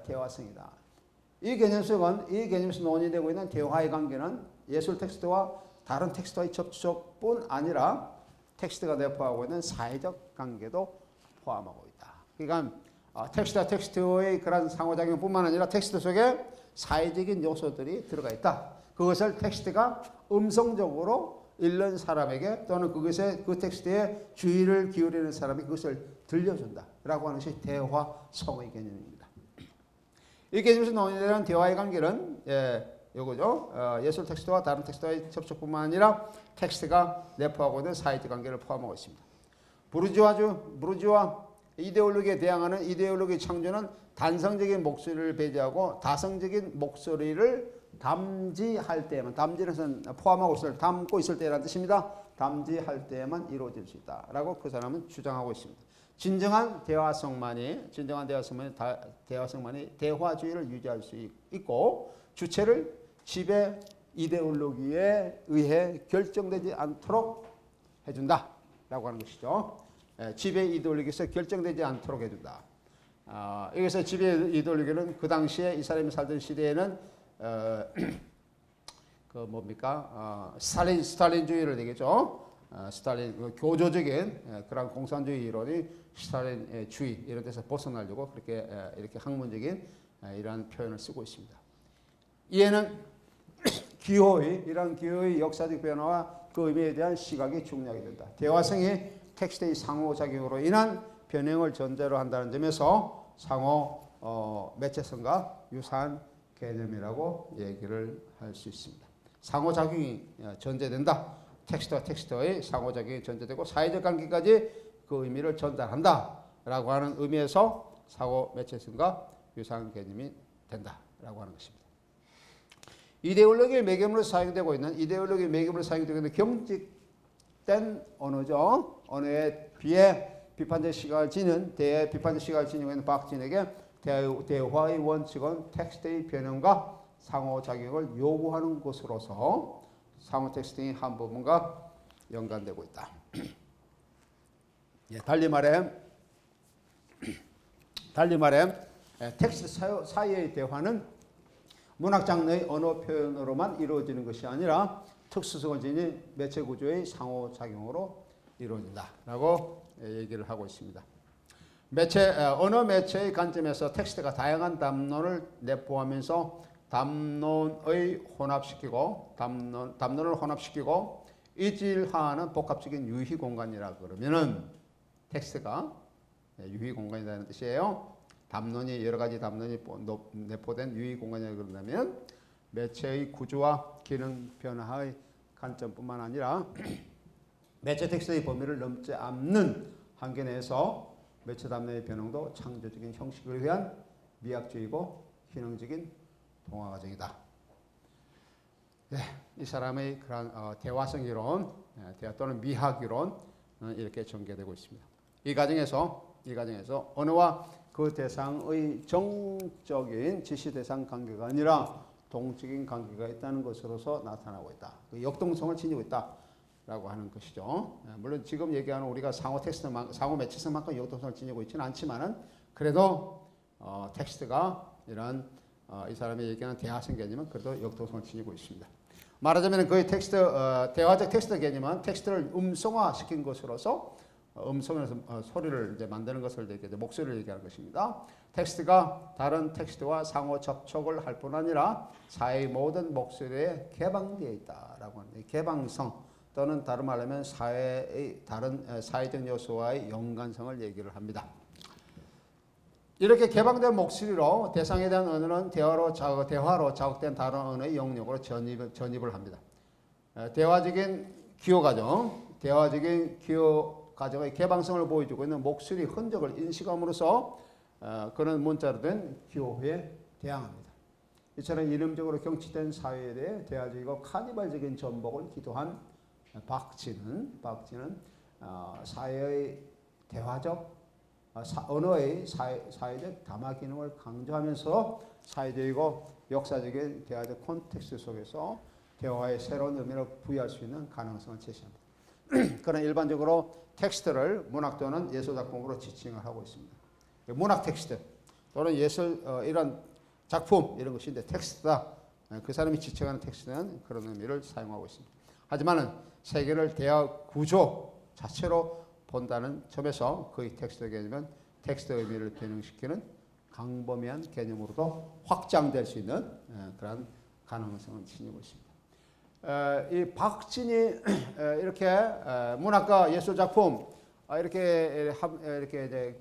대화성이다. 이 개념에서 논의되고 있는 대화의 관계는 예술 텍스트와 다른 텍스트와의 접촉뿐 아니라 텍스트가 내포하고 있는 사회적 관계도 포함하고 있다. 그러니까 텍스트와 텍스트의 그런 상호작용뿐만 아니라 텍스트 속에 사회적인 요소들이 들어가 있다. 그것을 텍스트가 음성적으로 읽는 사람에게 또는 그것에 그 텍스트에 주의를 기울이는 사람이 그것을 들려준다라고 하는 것이 대화성의 개념입니다. 이 개념에서 논의되는 대화의 관계는 요거죠. 예술 텍스트와 다른 텍스트와의 접촉뿐만 아니라 텍스트가 내포하고 있는 사회적 관계를 포함하고 있습니다. 부르주아 이데올로기에 대항하는 이데올로기 창조는 단성적인 목소리를 배제하고 다성적인 목소리를 담지할 때만, 담지는 포함하고 담고 있을 때라는 뜻입니다. 담지할 때만 이루어질 수 있다라고 그 사람은 주장하고 있습니다. 진정한 대화성만이 대화주의를 유지할 수 있고 주체를 지배 이데올로기에 의해 결정되지 않도록 해준다라고 하는 것이죠. 지배 이데올로기에서 결정되지 않도록 해준다. 여기서 지배 이데올로기는 그 당시에 이 사람이 살던 시대에는 그 뭡니까? 스탈린주의를 되겠죠. 스탈린 교조적인 그런 공산주의 이론이 스탈린주의 이런 데서 벗어나려고 그렇게 이렇게 학문적인 이러한 표현을 쓰고 있습니다. 이에는 이런 기호의 역사적 변화와 그 의미에 대한 시각이 중요하게 된다. 대화성이 텍스트의 상호작용으로 인한 변형을 전제로 한다는 점에서 상호 매체성과 유사한 개념이라고 얘기를 할 수 있습니다. 상호작용이 전제된다. 텍스트와 텍스트의 상호작용이 전제되고 사회적 관계까지 그 의미를 전달한다라고 하는 의미에서 상호 매체성과 유사한 개념이 된다라고 하는 것입니다. 이데올로기의 매개물로 사용되고 있는 경직된 언어죠. 언어에 비해 비판적 시각을 지닌 있는 박진에게 대화의 원칙은 텍스트의 변형과 상호작용을 요구하는 것으로서 상호 텍스팅의 한 부분과 연관되고 있다. 달리 말해 텍스트 사이의 대화는 문학 장르의 언어 표현으로만 이루어지는 것이 아니라 특수성을 지닌 매체 구조의 상호작용으로 이루어진다라고 얘기를 하고 있습니다. 언어 매체의 관점에서 텍스트가 다양한 담론을 내포하면서 담론을 혼합시키고 이질화하는 복합적인 유희 공간이라 그러면은 텍스트가 유희 공간이라는 뜻이에요. 여러 가지 담론이 내포된 유희 공간이라 그런다면 매체의 구조와 기능 변화의 관점뿐만 아니라 매체 텍스트의 범위를 넘지 않는 한계 내에서 매체 담론의 변형도 창조적인 형식을 위한 미학주의고 기능적인 동화 과정이다. 이 사람의 그런 대화성 이론, 또는 미학 이론은 이렇게 전개되고 있습니다. 이 과정에서 언어와 그 대상의 정적인 지시 대상 관계가 아니라 동적인 관계가 있다는 것으로서 나타나고 있다. 그 역동성을 지니고 있다라고 하는 것이죠. 물론 지금 얘기하는 우리가 상호 매체성만큼 역동성을 지니고 있지는 않지만은 그래도 텍스트가 이런 이 사람이 얘기하는 대화성 개념은 그래도 역동성을 지니고 있습니다. 말하자면 거의 대화적 텍스트 개념은 텍스트를 음성화시킨 것으로서 음성에서 소리를 이제 만드는 것을 목소리를 얘기하는 것입니다. 텍스트가 다른 텍스트와 상호 접촉을 할 뿐 아니라 사회의 모든 목소리에 개방되어 있다라고 하는 개방성 또는 다른 말로 하면 사회의 다른 사회적 요소와의 연관성을 얘기를 합니다. 이렇게 개방된 목소리로 대상에 대한 언어는 대화로 자극된 다른 언어의 영역으로 전입을 합니다. 대화적인 기호 과정의 개방성을 보여주고 있는 목소리 흔적을 인식함으로써 그런 문자로 된 기호에 대항합니다. 이처럼 이념적으로 경치된 사회에 대해 대화적이고 카니발적인 전복을 기도한 박쥐는 사회의 대화적 언어의 사회적 담화 기능을 강조하면서 사회적이고 역사적인 대화적 콘텍스트 속에서 대화에 새로운 의미를 부여할 수 있는 가능성을 제시합니다. 그러나 일반적으로 텍스트를 문학 또는 예술작품으로 지칭을 하고 있습니다. 문학 텍스트 또는 예술 이런 작품 이런 것인데 텍스트다. 그 사람이 지칭하는 텍스트는 그런 의미를 사용하고 있습니다. 하지만 세계를 대화 구조 자체로 본다는 점에서 거의 텍스트 개념은 텍스트 의미를 변형시키는 광범위한 개념으로도 확장될 수 있는 그런 가능성을 지니고 있습니다. 이 박진이 이렇게 문학과 예술 작품 이렇게 이제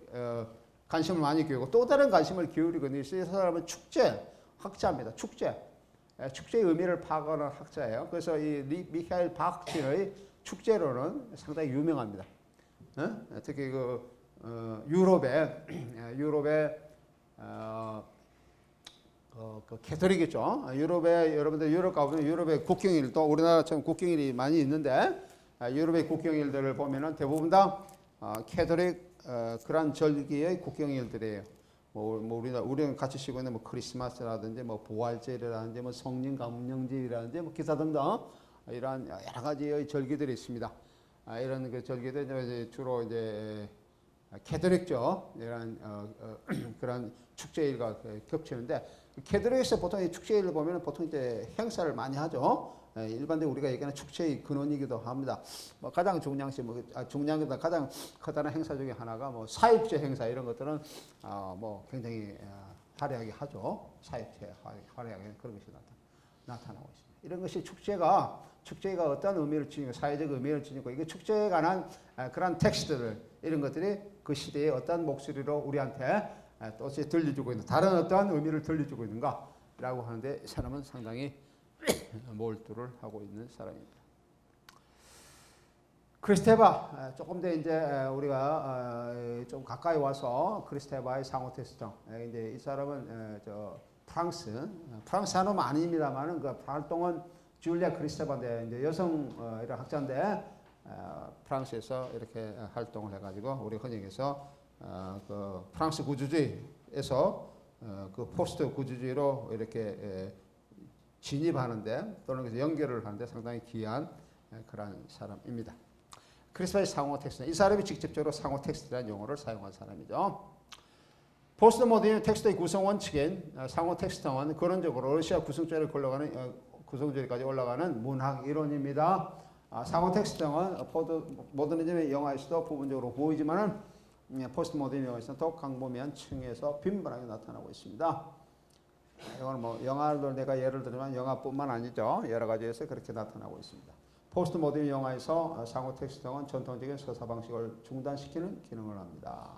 관심을 많이 기울이고 또 다른 관심을 기울이고 있는 이 사람은 축제 학자입니다. 축제의 의미를 파악하는 학자예요. 그래서 이 미카엘 박진의 축제로는 상당히 유명합니다. 특히 그 유럽의 그 캐톨릭이죠. 유럽에 여러분들 유럽 가보면 유럽의 국경일 또 우리나라처럼 국경일이 많이 있는데 유럽의 국경일들을 보면은 대부분 다 캐톨릭 그런 절기의 국경일들이에요. 우리는 같이 쉬고 있는 뭐 크리스마스라든지 뭐 부활절이라든지 뭐 성령 감령절이라든지 뭐 기타 등등 이러한 여러 가지의 절기들이 있습니다. 이런 그 절기들 이제 주로 이제 캐톨릭죠. 이런 그런 축제일과 겹치는데 캐톨릭에서 보통 이 축제일을 보면 보통 이제 행사를 많이 하죠. 일반적으로 우리가 얘기하는 축제의 근원이기도 합니다. 뭐 가장 중량보다 가장 커다란 행사 중에 하나가 뭐 사육제 행사 이런 것들은 뭐 굉장히 화려하게 하죠. 사육제 화려하게 그런 것이 나타나고 있습니다. 이런 것이 축제가 어떤 의미를 지니고 사회적 의미를 지니고 이게 축제에 관한 그런 텍스트들 이런 것들이 그 시대의 어떤 목소리로 우리한테 또 들려주고 있는 다른 어떤 의미를 들려주고 있는가라고 하는데 이 사람은 상당히 몰두를 하고 있는 사람입니다. 크리스테바 조금 더 이제 우리가 좀 가까이 와서 크리스테바의 상호 텍스트 이제 이 사람은 저 프랑스 한어는 아닙니다만은 그 활동은 줄리아 크리스테바인데 이제 여성 이런 학자인데 프랑스에서 이렇게 활동을 해가지고 우리 흔히 얘기해서 그 프랑스 구주주의에서 그 포스트 구주주의로 이렇게 진입하는데 또는 연결을 하는데 상당히 귀한 그런 사람입니다. 크리스토의 상호 텍스트, 이 사람이 직접적으로 상호 텍스트라는 용어를 사용한 사람이죠. 포스트 모더니즘 텍스트의 구성 원칙인 상호 텍스트는 근원적으로 러시아 구성주의까지 올라가는 문학 이론입니다. 상호 텍스트는 모더니즘의 영화에서도 부분적으로 보이지만은 포스트 모더니즘 영화에서는 더욱 광범위한 층에서 빈번하게 나타나고 있습니다. 이건 뭐 영화를 내가 예를 들면 영화뿐만 아니죠. 여러 가지에서 그렇게 나타나고 있습니다. 포스트 모더니즘 영화에서 상호 텍스트는 전통적인 서사 방식을 중단시키는 기능을 합니다.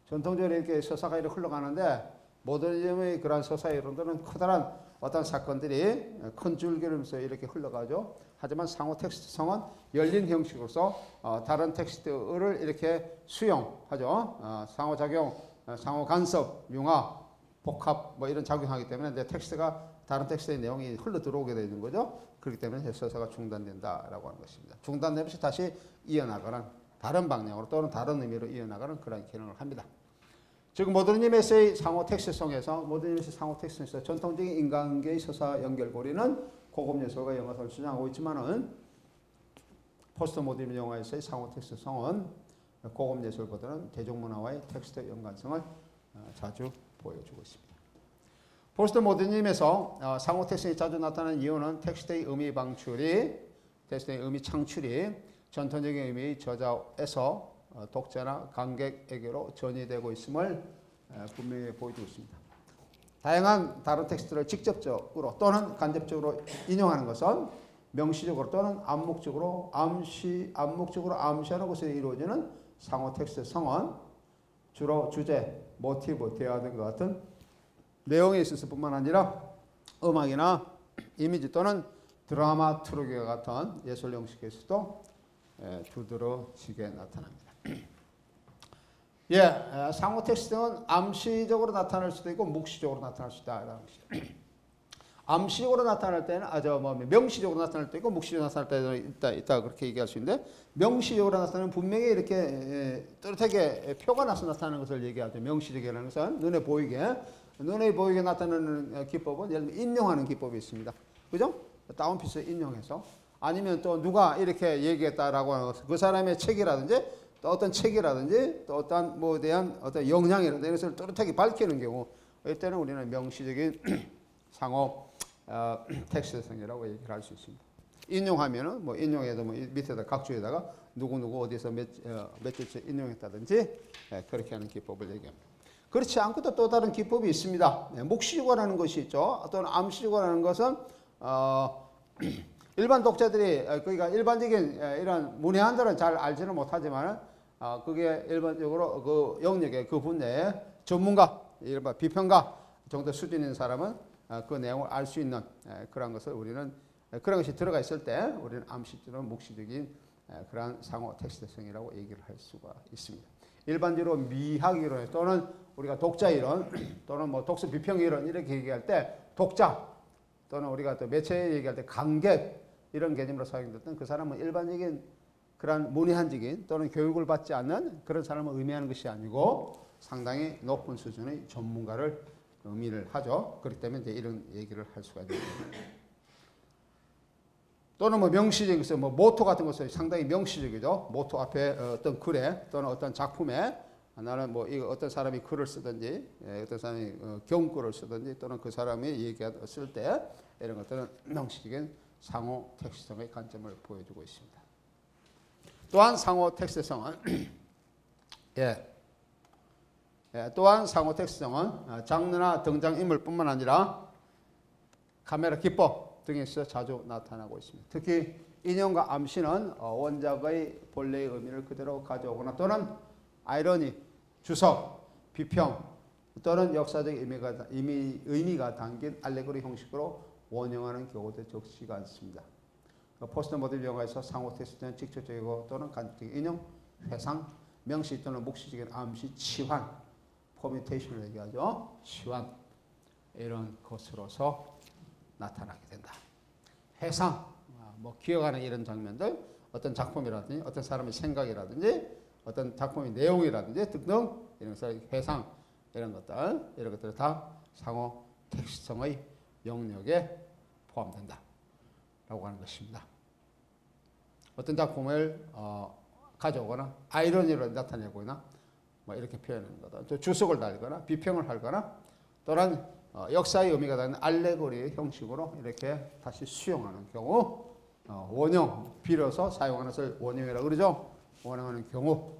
전통적으로 이렇게 서사가 이렇게 흘러가는데 모더니즘의 그런 서사 이론들은 커다란 어떤 사건들이 큰 줄기로서 이렇게 흘러가죠. 하지만 상호 텍스트성은 열린 형식으로서 다른 텍스트를 이렇게 수용하죠. 상호작용, 상호 간섭, 융합, 복합 뭐 이런 작용하기 때문에 내 텍스트가 다른 텍스트의 내용이 흘러 들어오게 되는 거죠. 그렇기 때문에 서사가 중단된다라고 하는 것입니다. 중단되면서 다시 이어나가는 다른 방향으로 또는 다른 의미로 이어나가는 그런 기능을 합니다. 즉 모더니즘에서의 상호 텍스트성에서 모더니즘에서의 상호 텍스트에서 전통적인 인간계의 서사 연결고리는 고급 예술과 영화사를 주장하고 있지만은 포스트 모더니즘 영화에서의 상호 텍스트성은 고급 예술보다는 대중문화와의 텍스트 연관성을 자주 보여주고 있습니다. 포스트 모더니즘에서 상호 텍스트가 자주 나타나는 이유는 텍스트의 의미 방출이, 텍스트의 의미 창출이 전통적인 의미의 저자에서 독자나 관객에게로 전이되고 있음을 분명히 보여주고 있습니다. 다양한 다른 텍스트를 직접적으로 또는 간접적으로 인용하는 것은 명시적으로 또는 암묵적으로 암시하는 것에 이루어지는 상호 텍스트성은 주로 주제, 모티브, 대화 등과 같은 내용에 있어서 뿐만 아니라 음악이나 이미지 또는 드라마 트루기와 같은 예술 형식에서도 두드러지게 나타납니다. 상호 텍스트는 암시적으로 나타날 수도 있고 묵시적으로 나타날 수 있다라는 것이죠. 암시적으로 나타날 때는 명시적으로 나타날 때 있고 묵시적으로 나타날 때는 있다 그렇게 얘기할 수 있는데 명시적으로 나타나면 분명히 이렇게 뚜렷하게 표가 나서 나타나는 것을 얘기하죠. 명시적이라는 것은 눈에 보이게 나타나는 기법은 예를 들면 인용하는 기법이 있습니다. 그죠? 다운피스 인용해서 아니면 또 누가 이렇게 얘기했다라고 하는 것, 그 사람의 책이라든지 또 어떤 책이라든지 또 어떤 뭐에 대한 어떤 영향이라든지 이것을 뚜렷하게 밝히는 경우 이때는 우리는 명시적인 상호 텍스트성이라고 얘기를 할 수 있습니다. 인용하면은 뭐 인용해도 뭐 밑에다 각주에다가 누구누구 어디서 며칠째 인용했다든지 그렇게 하는 기법을 얘기합니다. 그렇지 않고도 또 다른 기법이 있습니다. 묵시주거라는 것이 있죠. 또는 암시주거라는 것은 일반 독자들이 그러니까 일반적인 이런 문외한들은 잘 알지는 못하지만 그게 일반적으로 그 영역의 그 분야의 전문가, 이른바 비평가 정도 수준 있는 사람은 그 내용을 알 수 있는 그런 것을 우리는 그런 것이 들어가 있을 때 우리는 암시주는 묵시적인 그러한 상호 텍스트성이라고 얘기를 할 수가 있습니다. 일반적으로 미학 이론 또는 우리가 독자 이론 또는 뭐 독서 비평 이론 이렇게 얘기할 때 독자 또는 우리가 또 매체 얘기할 때 관객 이런 개념으로 사용됐던 그 사람은 일반적인 그런 문외한적인 또는 교육을 받지 않는 그런 사람을 의미하는 것이 아니고 상당히 높은 수준의 전문가를 의미를 하죠. 그렇기 때문에 이제 이런 얘기를 할 수가 있는 겁니다. 또는 뭐 명시적인 것은 뭐 모토 같은 것은 상당히 명시적이죠. 모토 앞에 어떤 글에 또는 어떤 작품에 나는 뭐 이거 어떤 사람이 글을 쓰든지 어떤 사람이 경구를 쓰든지 또는 그 사람이 얘기했을 때 이런 것들은 명시적인 상호 텍스트성의 관점을 보여주고 있습니다. 또한 상호 텍스트성은 또한 상호 텍스트성은 장르나 등장인물뿐만 아니라 카메라 기법 등에서 자주 나타나고 있습니다. 특히 인용과 암시는 원작의 본래의 의미를 그대로 가져오거나 또는 아이러니, 주석, 비평 또는 역사적 의미가 담긴 알레고리 형식으로 원형하는 경우도 적지가 않습니다. 포스트 모던 영화에서 상호 텍스트는 직접적이고 또는 간접적인 인용, 회상, 명시 또는 묵시적인 암시, 치환, 포뮤테이션을 얘기하죠. 치환 이런 것으로서 나타나게 된다. 회상, 뭐 기억하는 이런 장면들, 어떤 작품이라든지 어떤 사람의 생각이라든지 어떤 작품의 내용이라든지 등등 이런 것을 회상 이런 것들 다 상호 텍스트성의 영역에 포함된다 라고 하는 것입니다. 어떤 작품을 가져오거나 아이러니로 나타내거나 뭐 이렇게 표현하는 거다. 또 주석을 달거나 비평을 하거나 또는 역사의 의미가 다른 알레고리 형식으로 이렇게 다시 수용하는 경우 원형 빌어서 사용하는 것을 원형이라고 그러죠. 원형하는 경우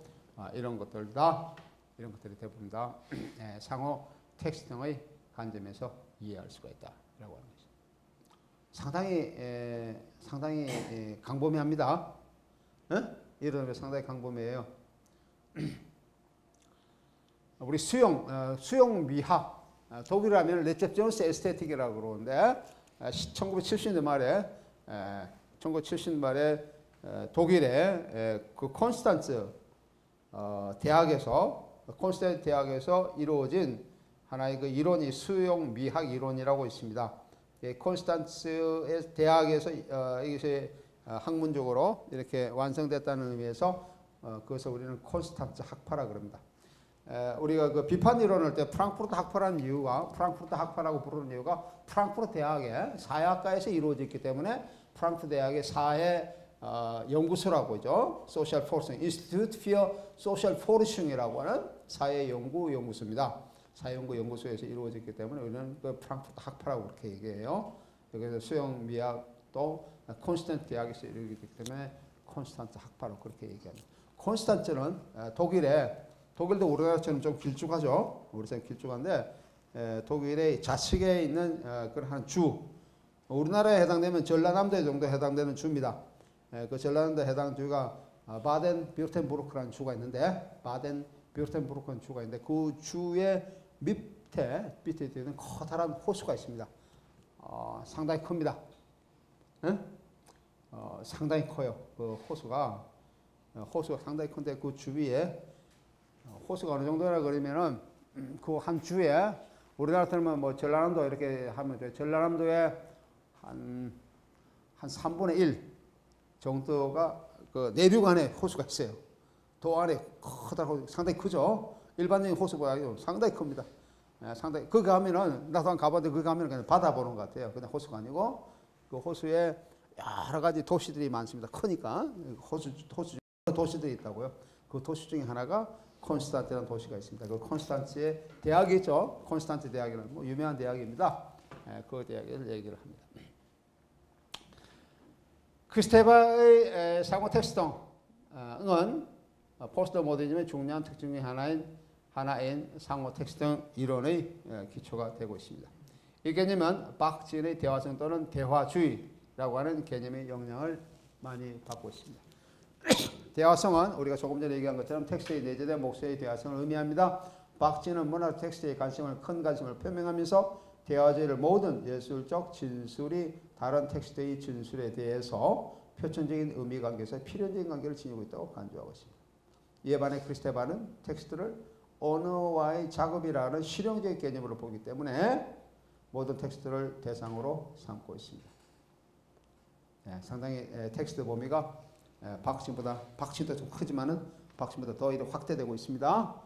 이런 것들이 대부분 다 상호 텍스트의 관점에서 이해할 수가 있다라고 하는 것입니다. 상당히 광범위합니다. 이런 상당히 광범위해요. 우리 수용 미학 독일하면 레셉션스 에스테틱이라고 그러는데 1970년 말에 독일의 그 콘스탄츠 대학에서 이루어진 하나의 그 이론이 수용 미학 이론이라고 있습니다. 콘스탄츠 대학에서 이것이 학문적으로 이렇게 완성됐다는 의미에서 그것을 우리는 콘스탄츠 학파라 그럽니다. 우리가 그 비판 이론을 때 프랑크푸르트 학파라는 이유가 프랑크푸르트 학파라고 부르는 이유가 프랑크푸르트 대학의 사회학과에서 이루어졌기 때문에 프랑크푸르트 대학의 사회 연구소라고 하죠. 소셜 포르싱, 인스티튜트 피어 소셜 포르싱이라고 하는 사회 연구소입니다. 사회 연구소에서 이루어졌기 때문에 우리는 그 프랑크푸르트 학파라고 그렇게 얘기해요. 그래서 수용 미학도 콘스탄츠 대학에서 이루어졌기 때문에 콘스탄츠 학파라고 그렇게 얘기합니다. 콘스탄츠는 독일도 우리나라처럼 좀 길쭉하죠. 우리처럼 길쭉한데 독일의 좌측에 있는 그런 한 주, 우리나라에 해당되면 전라남도에 정도 해당되는 주입니다. 그 전라남도에 해당 주가 바덴-뷰르텐부르크라는 주가 있는데 바덴-뷰르텐부르크라는 주가 있는데 그 주의 밑에 있는 커다란 호수가 있습니다. 상당히 큽니다. 상당히 커요. 그 호수가 상당히 큰데 그 주위에 호수가 어느 정도라 그러면은 그 한 주에 우리나라 들면 뭐 전라남도 이렇게 하면 돼요. 전라남도에 한 3분의 1 정도가 그 내륙 안에 호수가 있어요. 도 안에 커다랗고 상당히 크죠. 일반적인 호수보다 상당히 큽니다. 상당히 거기 가면은 나도 한 가봤는데 거기 가면은 그냥 바다 보는 것 같아요. 그냥 호수가 아니고 그 호수에 여러 가지 도시들이 많습니다. 크니까 호수 도시들이 있다고요. 그 도시 중에 하나가 콘스탄츠라는 도시가 있습니다. 그 콘스탄츠의 대학이 있죠. 콘스탄츠 대학이라는 뭐 유명한 대학입니다. 그 대학을 얘기를 합니다. 크리스테바의 상호 텍스트는 포스트 모더니즘의 중요한 특징 중 하나인 상호 텍스트 이론의 기초가 되고 있습니다. 이 개념은 박지은의 대화성 또는 대화주의라고 하는 개념의 영향을 많이 받고 있습니다. 대화성은 우리가 조금 전에 얘기한 것처럼 텍스트의 내재된 목소리의 대화성을 의미합니다. 박지은은 문학 텍스트에 큰 관심을 표명하면서 대화주의를 모든 예술적 진술이 다른 텍스트의 진술에 대해서 표천적인 의미 관계에서 필연적인 관계를 지니고 있다고 간주하고 있습니다. 이에 반해 크리스테바는 텍스트를 언어와의 작업이라는 실용적인 개념으로 보기 때문에 모든 텍스트를 대상으로 삼고 있습니다. 상당히 텍스트 범위가 박진보다 좀 크지만은 박진보다 더 확대되고 있습니다.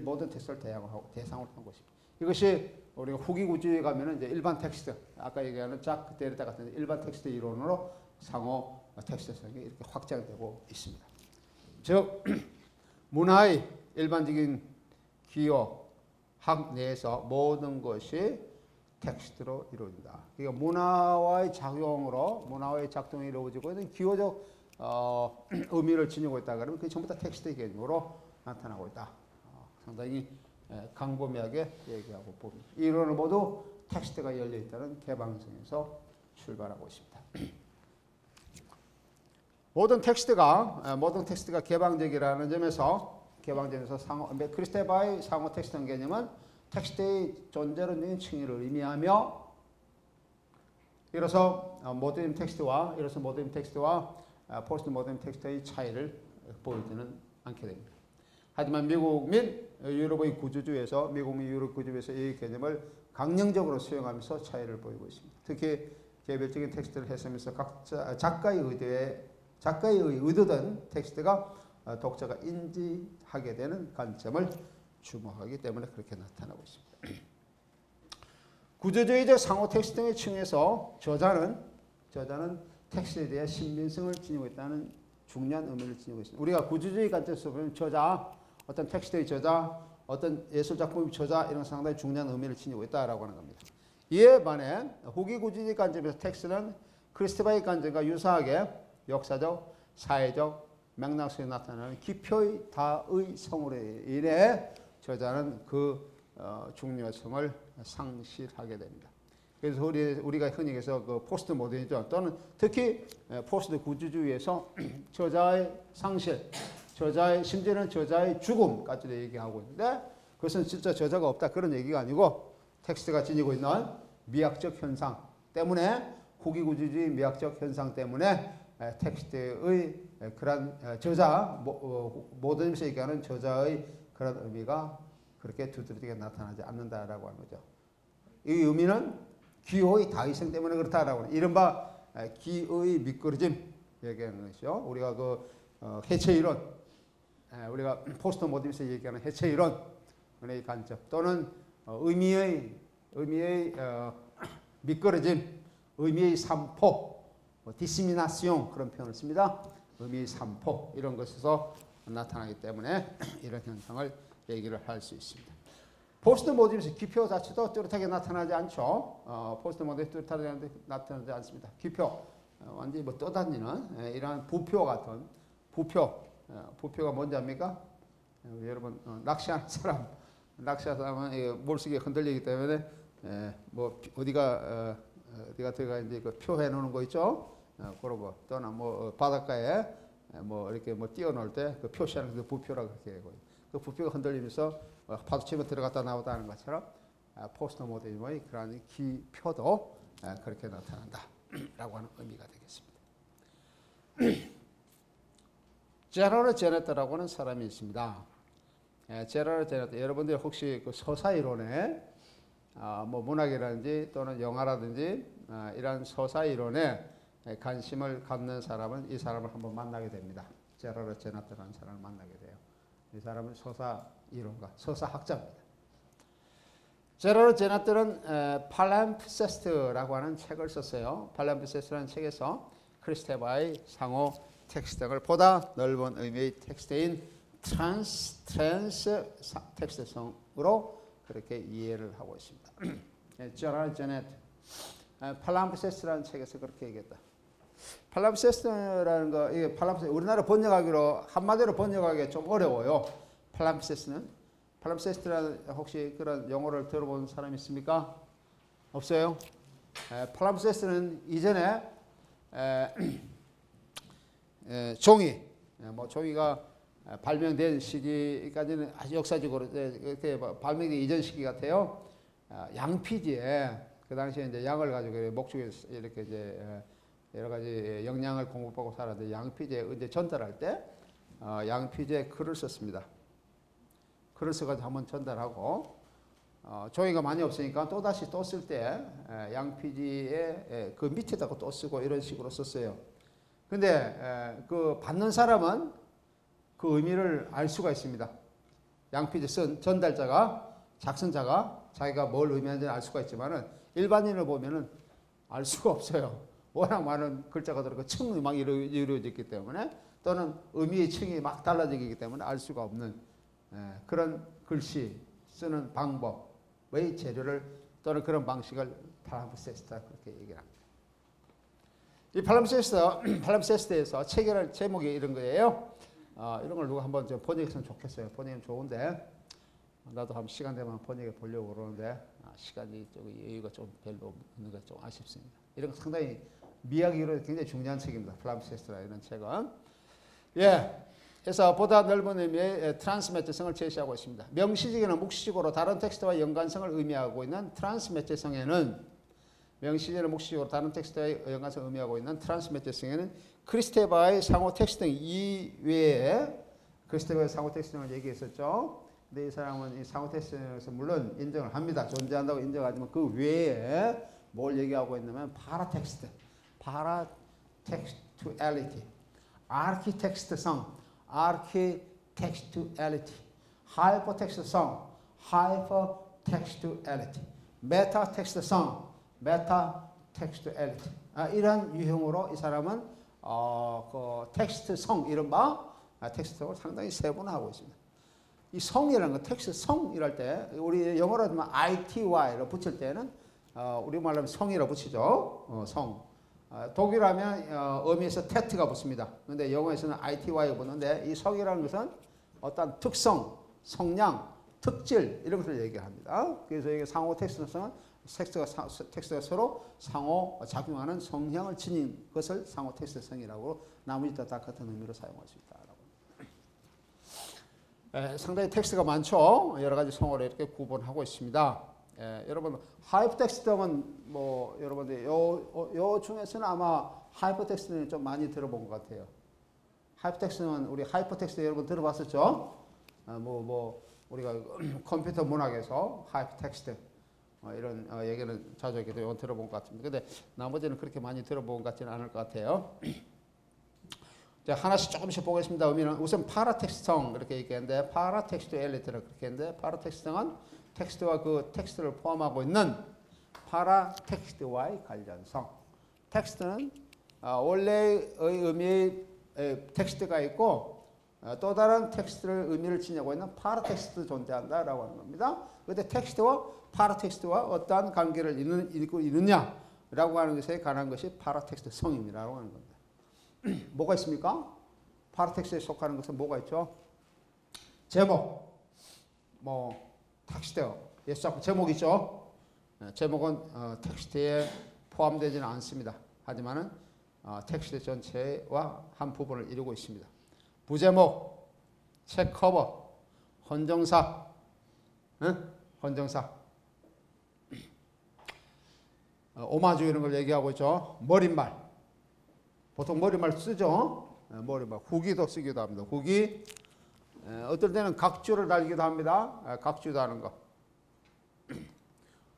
모든 텍스트를 대상으로 한 것입니다. 이것이 우리가 후기구조에 가면은 이제 일반 텍스트, 아까 얘기하는 작 데르타 같은 일반 텍스트 이론으로 상호 텍스트성이 이렇게 확장되고 있습니다. 즉 문화의 일반적인 기호학 내에서 모든 것이 텍스트로 이루어진다. 그러니까 문화와의 작동이 이루어지고 있는 기호적 의미를 지니고 있다 그러면 그게 전부 다 텍스트의 개념으로 나타나고 있다. 상당히 광범위하게 얘기하고 봅니다. 이 이론을 모두 텍스트가 열려있다는 개방성에서 출발하고 있습니다. 모든 텍스트가 개방적이라는 점에서 크리스테바의 상호 텍스트 개념은 텍스트의 존재론적인 층위를 의미하며 이로써 모더니즘 텍스트와 포스트 모더니즘 텍스트의 차이를 보이지는 않게 됩니다. 하지만 미국 및 유럽의 구조주에서 이 개념을 강령적으로 수용하면서 차이를 보이고 있습니다. 특히 개별적인 텍스트를 해석하면서 각자 작가의 의도된 tek스트가 독자가 인지하게 되는 관점을 주목하기 때문에 그렇게 나타나고 있습니다. 구조주의적 상호 텍스트 등의 층에서 저자는 텍스트에 대해 신빙성을 지니고 있다는 중요한 의미를 지니고 있습니다. 우리가 구조주의 관점에서 보면 어떤 텍스트의 저자, 어떤 예술작품의 저자 이런 상당히 중요한 의미를 지니고 있다라고 하는 겁니다. 이에 반해 후기 구조주의 관점에서 텍스트는 크리스테바의 관점과 유사하게 역사적, 사회적 맥락 속에 나타나는 기표의 다의성으로 인해 저자는 그 중요성을 상실하게 됩니다. 그래서 우리가 흔히 해서 그 포스트 모더니즘 또는 특히 포스트 구조주의에서 저자의 상실, 심지어는 저자의 죽음까지도 얘기하고 있는데 그것은 진짜 저자가 없다 그런 얘기가 아니고 텍스트가 지니고 있는 미학적 현상 때문에 후기 구조주의 미학적 현상 때문에 텍스트의 그런 모더니즘에서 얘기하는 저자의 그런 의미가 그렇게 두드러지게 나타나지 않는다라고 하는 거죠. 이 의미는 기호의 다의성 때문에 그렇다라고 하는 이른바 기의 미끄러짐 얘기하는 것이죠. 우리가 그 해체 이론, 우리가 포스트 모더니즘에서 얘기하는 해체 이론의 관점 또는 의미의 미끄러짐, 의미의 산포, 디스미나시옹 그런 표현을 씁니다. 의미의 산포 이런 것에서 나타나기 때문에 이런 현상을 얘기를 할 수 있습니다. 포스트 모더니즘에서 기표 자체도 뚜렷하게 나타나지 않죠. 포스트 모더니즘에서 뚜렷하게 나타나지 않습니다. 기표 완전히 떠다니는 이러한 부표 같은 부표가 뭔지 압니까? 여러분 낚시하는 사람은 몰수기에 흔들리기 때문에 뭐 어디가 들어가 이제 그 표 해놓는 거 있죠? 그런 거 또는 뭐 바닷가에 뭐 이렇게 뭐 뛰어놀 때 그 표시하는 그 부표라고 그렇게 되고 그 부표가 흔들리면서 파도치면 들어갔다 나오다 하는 것처럼 포스트 모더니즘의 그런 기표도 그렇게 나타난다라고 하는 의미가 되겠습니다. 제러드 제네트라고 하는 사람이 있습니다. 제러드 제네트 여러분들 혹시 그 서사 이론에 뭐 문학이라든지 또는 영화라든지 이런 서사 이론에 관심을 갖는 사람은 이 사람을 한번 만나게 됩니다. 제러드 제네트라는 사람을 만나게 돼요. 이 사람은 서사 이론가, 서사학자입니다. 제러드 제네트는 팔렘프세스트라고 하는 책을 썼어요. 팔렘프세스트라는 책에서 크리스테바의 상호 텍스트 등을 보다 넓은 의미의 텍스트인 트랜스 텍스트성으로 그렇게 이해를 하고 있습니다. 제러드 제네트 팔렘프세스트라는 책에서 그렇게 얘기했다. 팔람세스라는 거, 이게 우리나라 번역하기로, 한마디로 번역하기 좀 어려워요. 팔람세스라는 혹시 그런 용어를 들어본 사람 있습니까? 없어요? 팔람세스는 이전에 종이가 발명된 시기까지는 아주 역사적으로 이렇게 발명된 이전 시기 같아요. 양피지에 그 당시에 이제 양을 가지고 목축에 이렇게 이제 여러 가지 영양을 공급하고 살았는데 양피지에 이제 전달할 때 양피지에 글을 썼습니다. 글을 써가지고 한번 전달하고 종이가 많이 없으니까 또 다시 또 쓸 때 양피지에 그 밑에다가 또 쓰고 이런 식으로 썼어요. 근데 그 받는 사람은 그 의미를 알 수가 있습니다. 양피지 쓴 전달자가 작성자가 자기가 뭘 의미하는지 알 수가 있지만은 일반인을 보면은 알 수가 없어요. 워낙 많은 글자가 들어가 층이 막 이루어져 있기 때문에 또는 의미의 층이 막 달라지기 때문에 알 수가 없는 그런 글씨 쓰는 방법의 재료를 또는 그런 방식을 팔람세스다 그렇게 얘기를 합니다. 이 팔람세스트에서 체결할 제목이 이런 거예요. 이런 걸 누가 한번 좀 번역했으면 좋겠어요. 번역은 좋은데 나도 한번 시간 되면 번역해 보려고 그러는데 시간이 여유가 좀 별로 없는 게 좀 아쉽습니다. 이런 거 상당히 미학으로 굉장히 중요한 책입니다. 팔람세스트라 이런 책은. 그래서 보다 넓은 의미의 트랜스매체성을 제시하고 있습니다. 명시적이나 묵시적으로 다른 텍스트와 연관성을 의미하고 있는 트랜스매체성에는 명시적으로 묵시적으로 다른 tek스트와 연관성을 의미하고 있는 트랜스매체성에는 크리스테바의 상호 텍스트 등 이외에 크리스테바의 상호 텍스트 등을 얘기했었죠. 근데 이 사람은 이 상호 텍스트에서 물론 인정을 합니다. 존재한다고 인정하지만 그 외에 뭘 얘기하고 있냐면 파라텍스투얼리티, 아키텍스트성, 아키텍스투얼리티, 하이퍼텍스트성, 하이퍼텍스투얼리티, 메타텍스트성, 메타텍스투얼리티. 이런 유형으로 이 사람은 그 텍스트성 이른바 텍스트성을 상당히 세분화하고 있습니다. 이 성이라는 거 텍스트 성 이럴 때 우리 영어로 하면 ITY로 붙일 때는 우리말로 하면 성이라고 붙이죠. 성. 독일하면 어미에서 테트가 붙습니다. 근데 영어에서는 ITY가 붙는데 이 성이라는 것은 어떤 특성, 성량, 특질 이런 것을 얘기합니다. 그래서 이게 상호 텍스트성은 텍스트가 서로 상호 작용하는 성향을 지닌 것을 상호 텍스트성이라고 나머지 다 같은 의미로 사용할 수 있다라고. 상당히 텍스트가 많죠. 여러 가지 성어로 이렇게 구분하고 있습니다. 여러분 하이퍼텍스트는 뭐 여러분들 요 중에서는 아마 하이퍼텍스트는 좀 많이 들어본 것 같아요. 하이퍼텍스트는 우리 하이퍼텍스트 여러분 들어봤었죠? 우리가 컴퓨터 문학에서 하이퍼텍스트 이런 얘기는 자주 이렇게 들어본 것 같습니다. 근데 나머지는 그렇게 많이 들어본 것 같지는 않을 것 같아요. 자, 하나씩 조금씩 보겠습니다. 의미는 우선 파라텍스트성 이렇게 얘기했는데 파라텍스투얼리티를 그렇게 했는데 파라텍스트성은 텍스트와 그 텍스트를 포함하고 있는 파라텍스트와의 관련성. 텍스트는 원래의 의미의 텍스트가 있고 또 다른 텍스트를 의미를 지니고 있는 파라텍스트 존재한다라고 하는 겁니다. 그런데 텍스트와 파라텍스트와 어떠한 관계를 이루느냐라고 하는 것에 관한 것이 파라텍스트성입니다라고 하는 겁니다. 뭐가 있습니까? 파라텍스트에 속하는 것은 뭐가 있죠? 제목, 텍스트, 제목 있죠? 제목은 텍스트에 포함되지는 않습니다. 하지만은 텍스트 전체와 한 부분을 이루고 있습니다. 부제목, 책 커버, 헌정사, 헌정사, 오마주 이런 걸 얘기하고 있죠. 머릿말, 보통 머릿말 쓰죠. 머릿말, 후기도 쓰기도 합니다. 후기, 어떨 때는 각주를 달기도 합니다. 각주도 하는 거.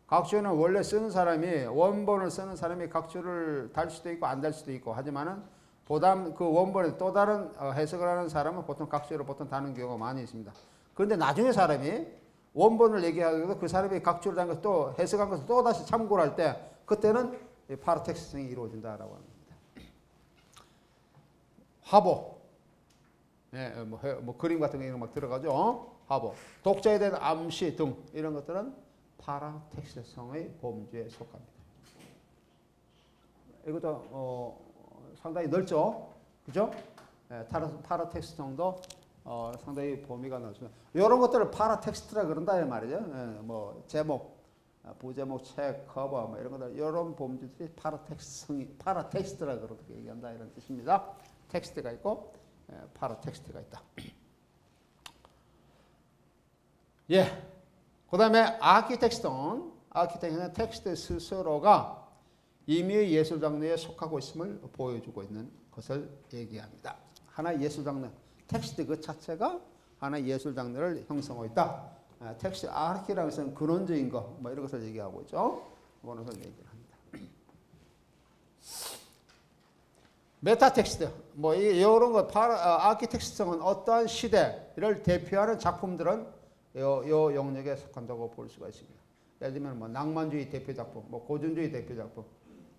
각주는 원래 쓰는 사람이 원본을 쓰는 사람이 각주를 달 수도 있고 안 달 수도 있고 하지만은 보다 그 원본에 또 다른 해석을 하는 사람은 보통 각주를 보통 다는 경우가 많이 있습니다. 그런데 나중에 사람이 원본을 얘기하고도 그 사람이 각주를 단 것을 또 해석한 것을 또 다시 참고를 할 때 그때는 파라텍스트성이 이루어진다라고 합니다. 화보, 그림 같은 거 이런 거 막 들어가죠. 화보, 독자에 대한 암시 등 이런 것들은 파라텍스트성의 범주에 속합니다. 이것도 상당히 넓죠. 그죠? 예, 파라텍스트성도 상당히 범위가 넓습니다. 이런 것들을 파라텍스트라 그런다 이 말이죠. 예, 뭐 제목, 부제목, 책, 커버 뭐 이런 것들 이런 범주들이 파라텍스트라 그렇게 얘기한다 이런 뜻입니다. 텍스트가 있고 파라텍스트가 있다. 예. 그다음에 아키텍스트는 텍스트 스스로가 이미 예술 장르에 속하고 있음을 보여주고 있는 것을 얘기합니다. 하나의 예술 장르, 텍스트 그 자체가 하나의 예술 장르를 형성하고 있다. 텍스트 아키라는 것은 근원적인 것, 뭐 이런 것을 얘기하고 있죠. 그런 것을 얘기를 합니다. 메타 텍스트, 뭐 이런 것, 아키텍스트성은 어떠한 시대를 대표하는 작품들은 요 영역에 속한다고 볼 수가 있습니다. 예를 들면 뭐 낭만주의 대표 작품, 뭐 고전주의 대표 작품,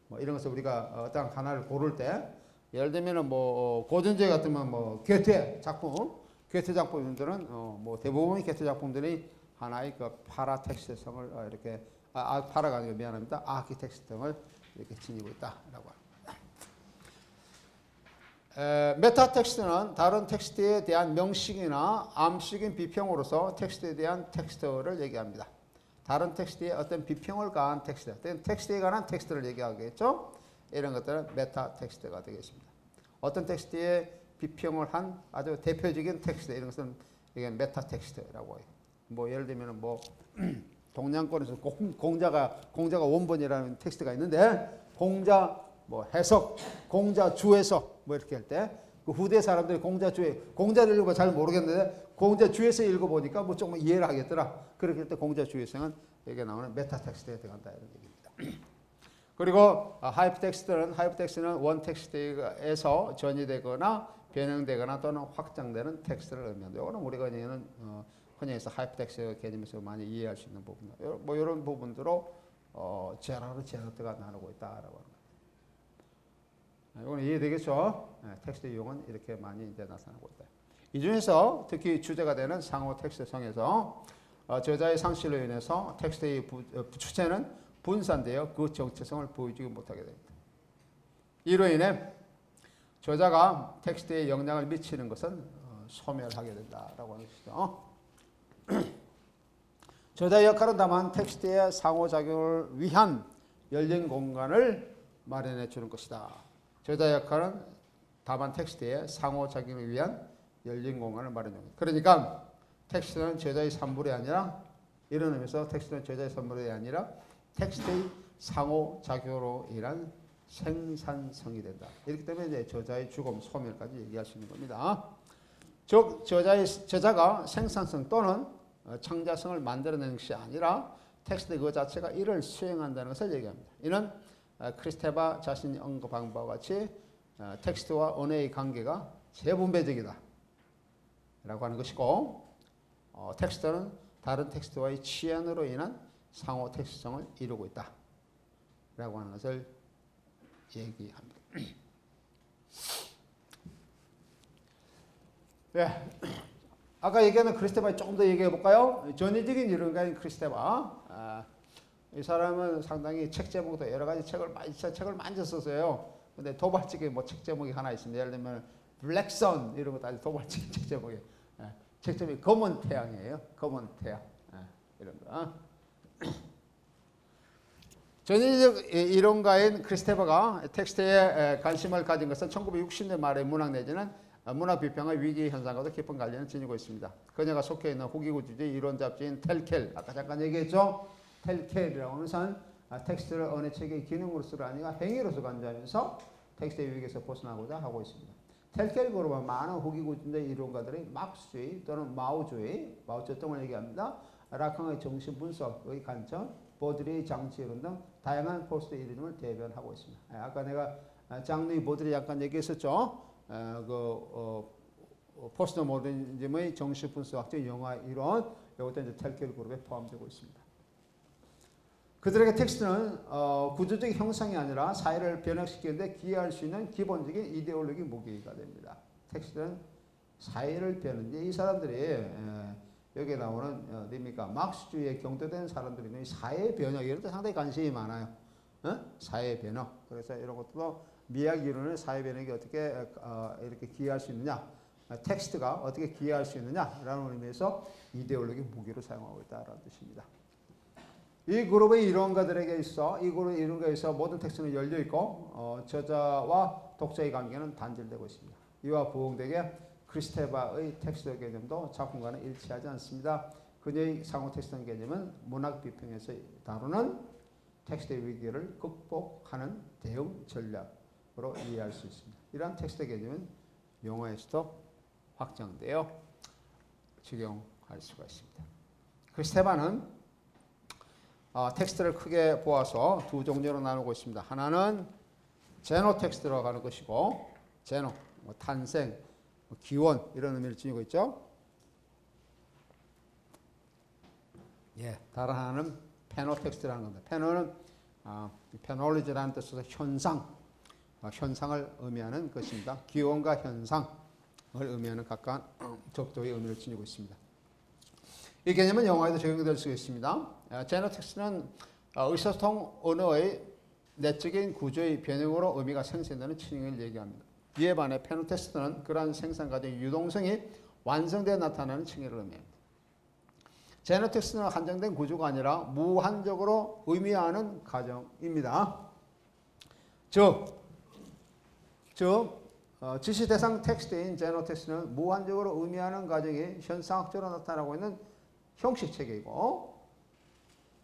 뭐 이런 것을 우리가 어떤 하나를 고를 때, 예를 들면 뭐 고전주의 같으면 뭐 괴테 작품들은 뭐 대부분의 괴테 작품들이 하나의 그 파라텍스트성을 이렇게 파라가 아니고 미안합니다. 아키텍스트성을 이렇게 지니고 있다라고 합니다. 메타텍스트는 다른 텍스트에 대한 명식이나 암식인 비평으로서 텍스트에 대한 텍스트를 얘기합니다. 다른 텍스트에 어떤 비평을 가한 텍스트, 텍스트에 관한 텍스트를 얘기하겠죠. 이런 것들은 메타텍스트가 되겠습니다. 어떤 텍스트에 비평을 한 아주 대표적인 텍스트, 이런 것은 이게 메타텍스트라고 해요. 뭐 예를 들면 뭐 동양권에서 공자가 원본이라는 텍스트가 있는데 공자 뭐 해석, 공자 주해석 뭐 이렇게 할 때 그 후대 사람들이 공자를 읽어봐 잘 모르겠는데 공자 주해석 읽어보니까 뭐 조금 이해를 하겠더라. 그렇게 할 때 공자 주해석은 여기에 나오는 메타텍스트에 들어간다 이런 얘기입니다. 그리고 하이퍼텍스트는 원 텍스트에서 전이되거나 변형되거나 또는 확장되는 텍스트를 의미한다. 이거는 우리가 흔히 해서 하이퍼텍스트 개념에서 많이 이해할 수 있는 부분. 뭐 이런 부분들로 제너트가 나누고 있다라고 합니다. 이건 이해되겠죠? 텍스트 유형은 이렇게 많이 이제 나타나고 있다. 이 중에서 특히 주제가 되는 상호 텍스트성에서 저자의 상실로 인해서 텍스트의 주체는 분산되어 그 정체성을 보여주지 못하게 됩니다. 이로 인해 저자가 텍스트에 영향을 미치는 것은 소멸하게 된다라고 하는 것이죠. 저자의 역할은 다만 텍스트의 상호작용을 위한 열린 공간을 마련해 주는 것이다. 저자의 역할은 다만 텍스트의 상호작용을 위한 열린 공간을 마련해 줍니다. 그러니까 텍스트는 저자의 산물이 아니라 이런 의미에서 텍스트는 저자의 산물이 아니라 텍스트의 상호작용으로 인한 생산성이 된다. 이렇기 때문에 이제 저자의 죽음, 소멸까지 얘기할 수 있는 겁니다. 즉 저자가 생산성 또는 창자성을 만들어내는 것이 아니라 텍스트 그 자체가 이를 수행한다는 것을 얘기합니다. 이는 크리스테바 자신이 언급한 바와 같이 텍스트와 언어의 관계가 재분배적이다 라고 하는 것이고 텍스트는 다른 텍스트와의 치환으로 인한 상호 텍스트성을 이루고 있다 라고 하는 것을 얘기합니다. 네. 아까 얘기하는 크리스테바 조금 더 얘기해 볼까요? 전위적인 이론가인 크리스테바. 이 사람은 상당히 책 제목도 여러 가지 책을 많이 썼어요. 근데 도발적인 뭐 책 제목이 하나 있습니다. 예를 들면 블랙선 이런 것도 아주 도발적인 책 제목이에요. 책 제목이 검은 태양이에요. 검은 태양. 이런 거. 전위적 이론가인 크리스테바가 텍스트에 관심을 가진 것은 1960년 말에 문학 내지는 문학 비평의 위기 현상과도 깊은 관련을 지니고 있습니다. 그녀가 속해 있는 후기구주의 이론 잡지인 텔켈, 아까 잠깐 얘기했죠? 텔켈이라고 하는 것은 텍스트를 어느 책의 기능으로서가 아니라 행위로서 간주하면서 텍스트의 위기에서 벗어나고자 하고 있습니다. 텔켈 그룹은 많은 후기구주의 이론가들이 막스주의 또는 마오주의, 마오쩌둥을 얘기합니다. 라캉의 정신 분석의 관점, 보드리의 장치 이론 등 다양한 포스트 이론을 대변하고 있습니다. 아까 내가 장르의 보드리 잠깐 얘기했었죠. 포스트 모더니즘의 정신 분석학적 영화 이론, 이것도 이제 텔켈 그룹에 포함되고 있습니다. 그들에게 텍스트는 구조적 형상이 아니라 사회를 변혁시키는 데 기여할 수 있는 기본적인 이데올로기 무기가 됩니다. 텍스트는 사회를 변하는 이 사람들이 여기에 나오는 뭡니까? 막스주의에 경도된 사람들이 사회 변혁 이런 데 상당히 관심이 많아요. 사회 변혁. 그래서 이런 것도 미학 이론을 사회 변혁에 어떻게 이렇게 기여할 수 있느냐, 텍스트가 어떻게 기여할 수 있느냐라는 의미에서 이데올로기 무기로 사용하고 있다라는 뜻입니다. 이 그룹의 이론가들에게 있어 이 그룹의 이론가에 있어 모든 텍스트는 열려 있고 저자와 독자의 관계는 단절되고 있습니다. 이와 부응되게 크리스테바의 텍스트 개념도 작품과는 일치하지 않습니다. 그녀의 상호 텍스트 개념은 문학 비평에서 다루는 텍스트의 위기를 극복하는 대응 전략으로 이해할 수 있습니다. 이러한 텍스트 개념은 영화에서도 확장되어 적용할 수가 있습니다. 크리스테바는 텍스트를 크게 보아서 두 종류로 나누고 있습니다. 하나는 제노 텍스트라고 하는 것이고, 제노, 탄생, 기원 이런 의미를 지니고 있죠. 다른 하나는 페노 텍스트라는 겁니다. 페노는 페놀리지라는 뜻에서 현상, 현상을 의미하는 것입니다. 기원과 현상을 의미하는 각각 적도의 의미를 지니고 있습니다. 이 개념은 영어에도 적용될 수 있습니다. 제너 텍스트는 의사소통 언어의 내적인 구조의 변형으로 의미가 생성되는 층을 얘기합니다. 이에 반해 페노 텍스트는 그러한 생산 과정의 유동성이 완성되어 나타나는 층을 의미합니다. 제너 텍스트는 한정된 구조가 아니라 무한적으로 의미하는 과정입니다. 즉 지시 대상 텍스트인 제너 텍스트는 무한적으로 의미하는 과정이 현상학적으로 나타나고 있는 형식 체계이고,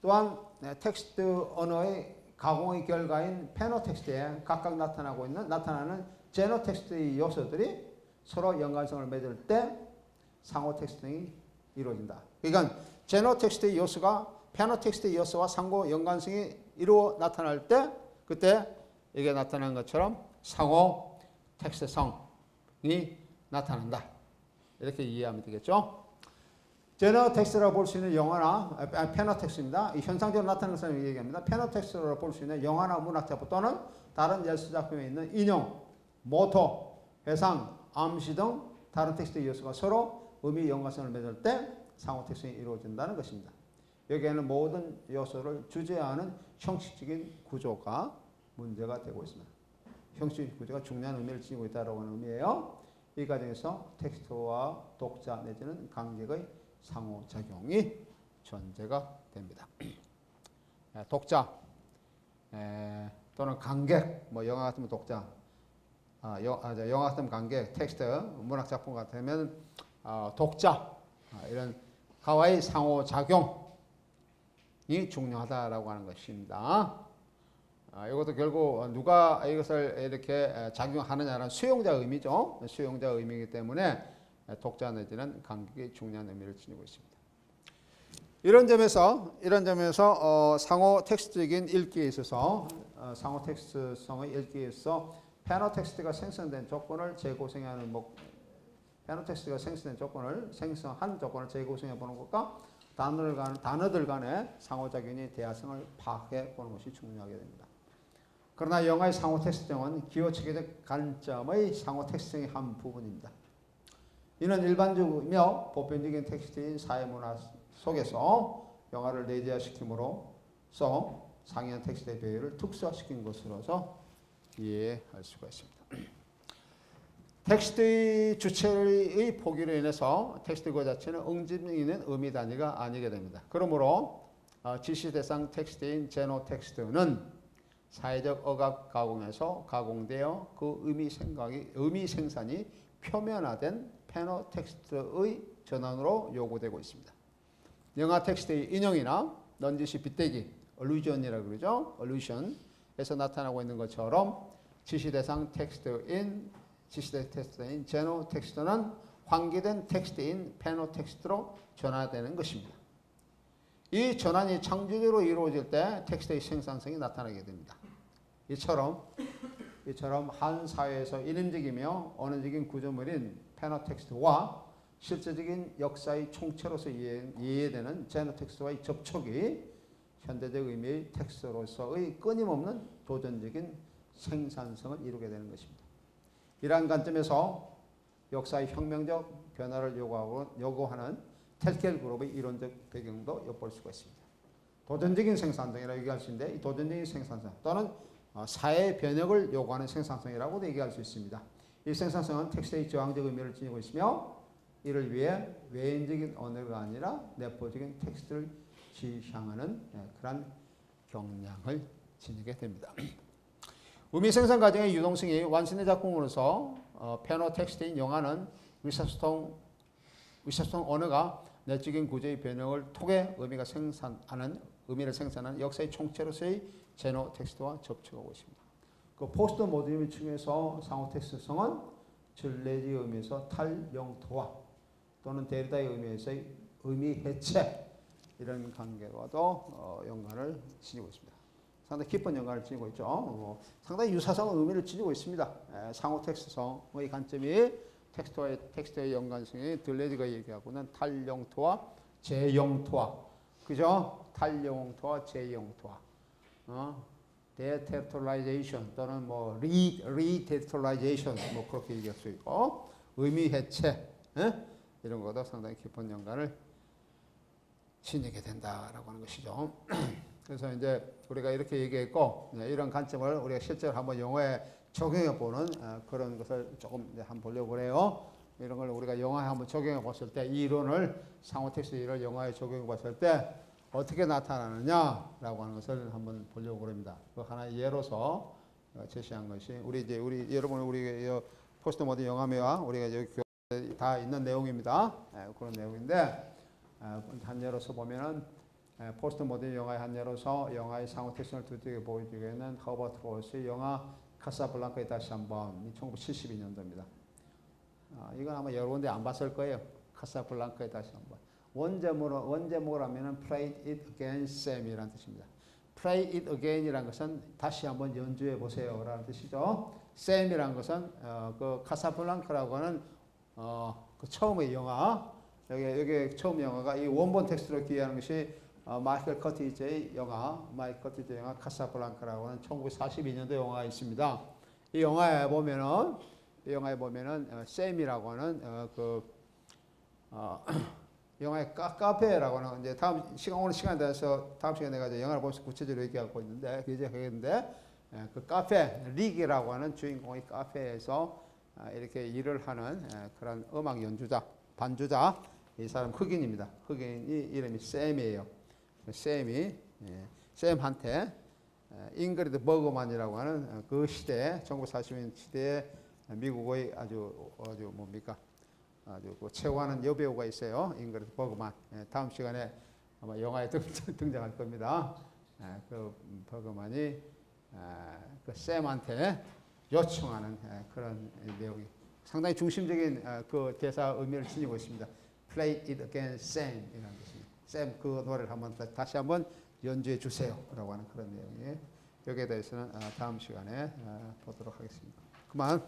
또한 텍스트 언어의 가공의 결과인 페노 텍스트에 각각 나타나는 제너 텍스트의 요소들이 서로 연관성을 맺을 때 상호 텍스팅이 이루어진다. 그러니까 제너 텍스트의 요소가 페노 텍스트의 요소와 상호 연관성이 이루어 나타날 때, 그때 이게 나타난 것처럼 상호 텍스트성이 나타난다. 이렇게 이해하면 되겠죠. 제너 텍스트라고 볼 수 있는 영화나 페노 텍스트입니다. 이 현상적으로 나타나는 사람을 얘기합니다. 페노 텍스트라고 볼 수 있는 영화나 문학작품 또는 다른 예술작품에 있는 인용, 모토, 회상, 암시 등 다른 텍스트 요소가 서로 의미 연관성을 맺을 때 상호 텍스팅이 이루어진다는 것입니다. 여기에는 모든 요소를 주제하는 형식적인 구조가 문제가 되고 있습니다. 형식적인 구조가 중요한 의미를 지니고 있다고 하는 의미예요. 이 과정에서 텍스트와 독자 내지는 관객의 상호작용이 존재가 됩니다. 독자 또는 관객, 영화 같으면 독자, 영화 같으면 관객, 텍스트, 문학작품 같으면 독자, 이런 가와의 상호작용이 중요하다라고 하는 것입니다. 이것도 결국 누가 이것을 이렇게 작용하느냐는 수용자 의미죠. 수용자 의미이기 때문에 독자 내지는 관객이 중요한 의미를 지니고 있습니다. 이런 점에서 상호 텍스트적인 읽기에 있어서 상호 텍스트성의 읽기에 있어 페노 텍스트가 생성된 조건을 재고생하는 페노 텍스트가 생성된 조건을 재고생해 보는 것과 단어들 간의 상호작용의 대화성을 파악해 보는 것이 중요하게 됩니다. 그러나 영화의 상호 텍스트성은 기호체계적 관점의 상호 텍스트성의 한 부분입니다. 이는 일반적이며 보편적인 텍스트인 사회문화 속에서 영화를 내재화시킴으로써 상이한 텍스트의 배열을 특수화시킨 것으로서 이해할 수가 있습니다. 텍스트의 주체의 포기로 인해서 텍스트 그 자체는 응집력 있는 의미 단위가 아니게 됩니다. 그러므로 지시 대상 텍스트인 제노 텍스트는 사회적 억압 가공에서 가공되어 그 의미 생산이 표면화된 페노 텍스트의 전환으로 요구되고 있습니다. 영화 텍스트의 인용이나 넌지시 빗대기, allusion이라고 그러죠. allusion에서 나타나고 있는 것처럼 지시 대상 텍스트인 제노 텍스트는 환기된 텍스트인 페노 텍스트로 전환되는 것입니다. 이 전환이 창조적으로 이루어질 때 텍스트의 생산성이 나타나게 됩니다. 이처럼 한 사회에서 인임적이며 언어적인 구조물인 페노 텍스트와 실제적인 역사의 총체로서 이해되는 제노 텍스트와의 접촉이 현대적 의미의 텍스트로서의 끊임없는 도전적인 생산성을 이루게 되는 것입니다. 이러한 관점에서 역사의 혁명적 변화를 요구하는 텔켈 그룹의 이론적 배경도 엿볼 수가 있습니다. 도전적인 생산성이라고 얘기할 수 있는데 이 도전적인 생산성 또는 사회 변혁을 요구하는 생산성이라고도 얘기할 수 있습니다. 이 생산성은 텍스트의 저항적 의미를 지니고 있으며 이를 위해 외인적인 언어가 아니라 내포적인 텍스트를 지향하는 그런 경향을 지니게 됩니다. 의미 생산 과정의 유동성이 완성된 작품으로서 페노 텍스트인 영화는 의사소통 언어가 내적인 구조의 변형을 통해 의미를 생산하는 역사의 총체로서의 제노 텍스트와 접촉하고 있습니다. 그 포스트 모더니즘 층에서 상호 텍스트성은 전례의 의미에서 탈영토화 또는 데리다의 의미에서의 의미 해체 이런 관계와도 연관을 지니고 있습니다. 상당히 깊은 연관을 지니고 있죠. 상당히 유사성의 의미를 지니고 있습니다. 상호 텍스트성의 관점이 텍스트의 연관성이 들레디가 얘기하고는 탈영토와 재영토화, 그죠? 탈영토와 재영토화, 데테토라이제이션 또는 뭐 리데토라이제이션 뭐 그렇게 얘기할 수 있고 의미 해체 이런 것도 상당히 깊은 연관을 지니게 된다라고 하는 것이죠. 그래서 이제 우리가 이렇게 얘기했고 이런 관점을 우리가 실제로 한번 영어에 적용해 보는 그런 것을 조금 한번 보려고 그래요. 이런 걸 우리가 영어에 한번 적용해 봤을 때 이 이론을 상호 텍스트 이론을 영어에 적용해 봤을 때 어떻게 나타나느냐라고 하는 것을 한번 보려고 그럽니다. 그 하나의 예로서 제시한 것이 우리 여러분 우리 포스트 모던 영화매와 우리가 여기 다 있는 내용입니다. 그런 내용인데 한 예로서 보면은 포스트 모던 영화의 한 예로서 영화의 상호 텍스트를 두드려 보여주기에는 허버트 로스의 영화 카사블랑카에 다시 한번 1972년도입니다. 이건 아마 여러 군데 안 봤을 거예요. 카사블랑카에 다시 한번. 원제목을 하면은 Play it again, Sam이라는 뜻입니다. Play it again이라는 것은 다시 한번 연주해 보세요라는 뜻이죠. Sam이라는 것은 그 카사블랑카라고 하는 그 처음의 영화. 여기 처음 영화가 이 원본 텍스트로 기여하는 것이 마이클 커티제의 영화 카사블랑카라고 하는 1942년도 영화가 있습니다. 이 영화에 보면은 샘이라고 하는 영화의 카페라고 하는 이제 오늘 시간에 대해서 다음 시간에 내가 영화를 보면서 구체적으로 얘기하고 있는데 그 카페 리기라고 하는 주인공의 카페에서 이렇게 일을 하는 그런 음악 연주자 반주자 이 사람 흑인입니다. 흑인이 이름이 샘이에요. 샘한테 잉그리드 버그만이라고 하는 그 시대 1940년 시대에 미국의 아주 뭡니까 아주 최고하는 여배우가 있어요. 잉그리드 버그만. 다음 시간에 아마 영화에 등장할 겁니다. 그 버그만이 그 샘한테 요청하는 그런 내용이 상당히 중심적인 그 대사 의미를 지니고 있습니다. Play it again, Sam 이라는 뜻입니다. 샘 그 노래를 다시 한번 연주해 주세요라고 하는 그런 내용이에요. 여기에 대해서는 다음 시간에 보도록 하겠습니다. 그만.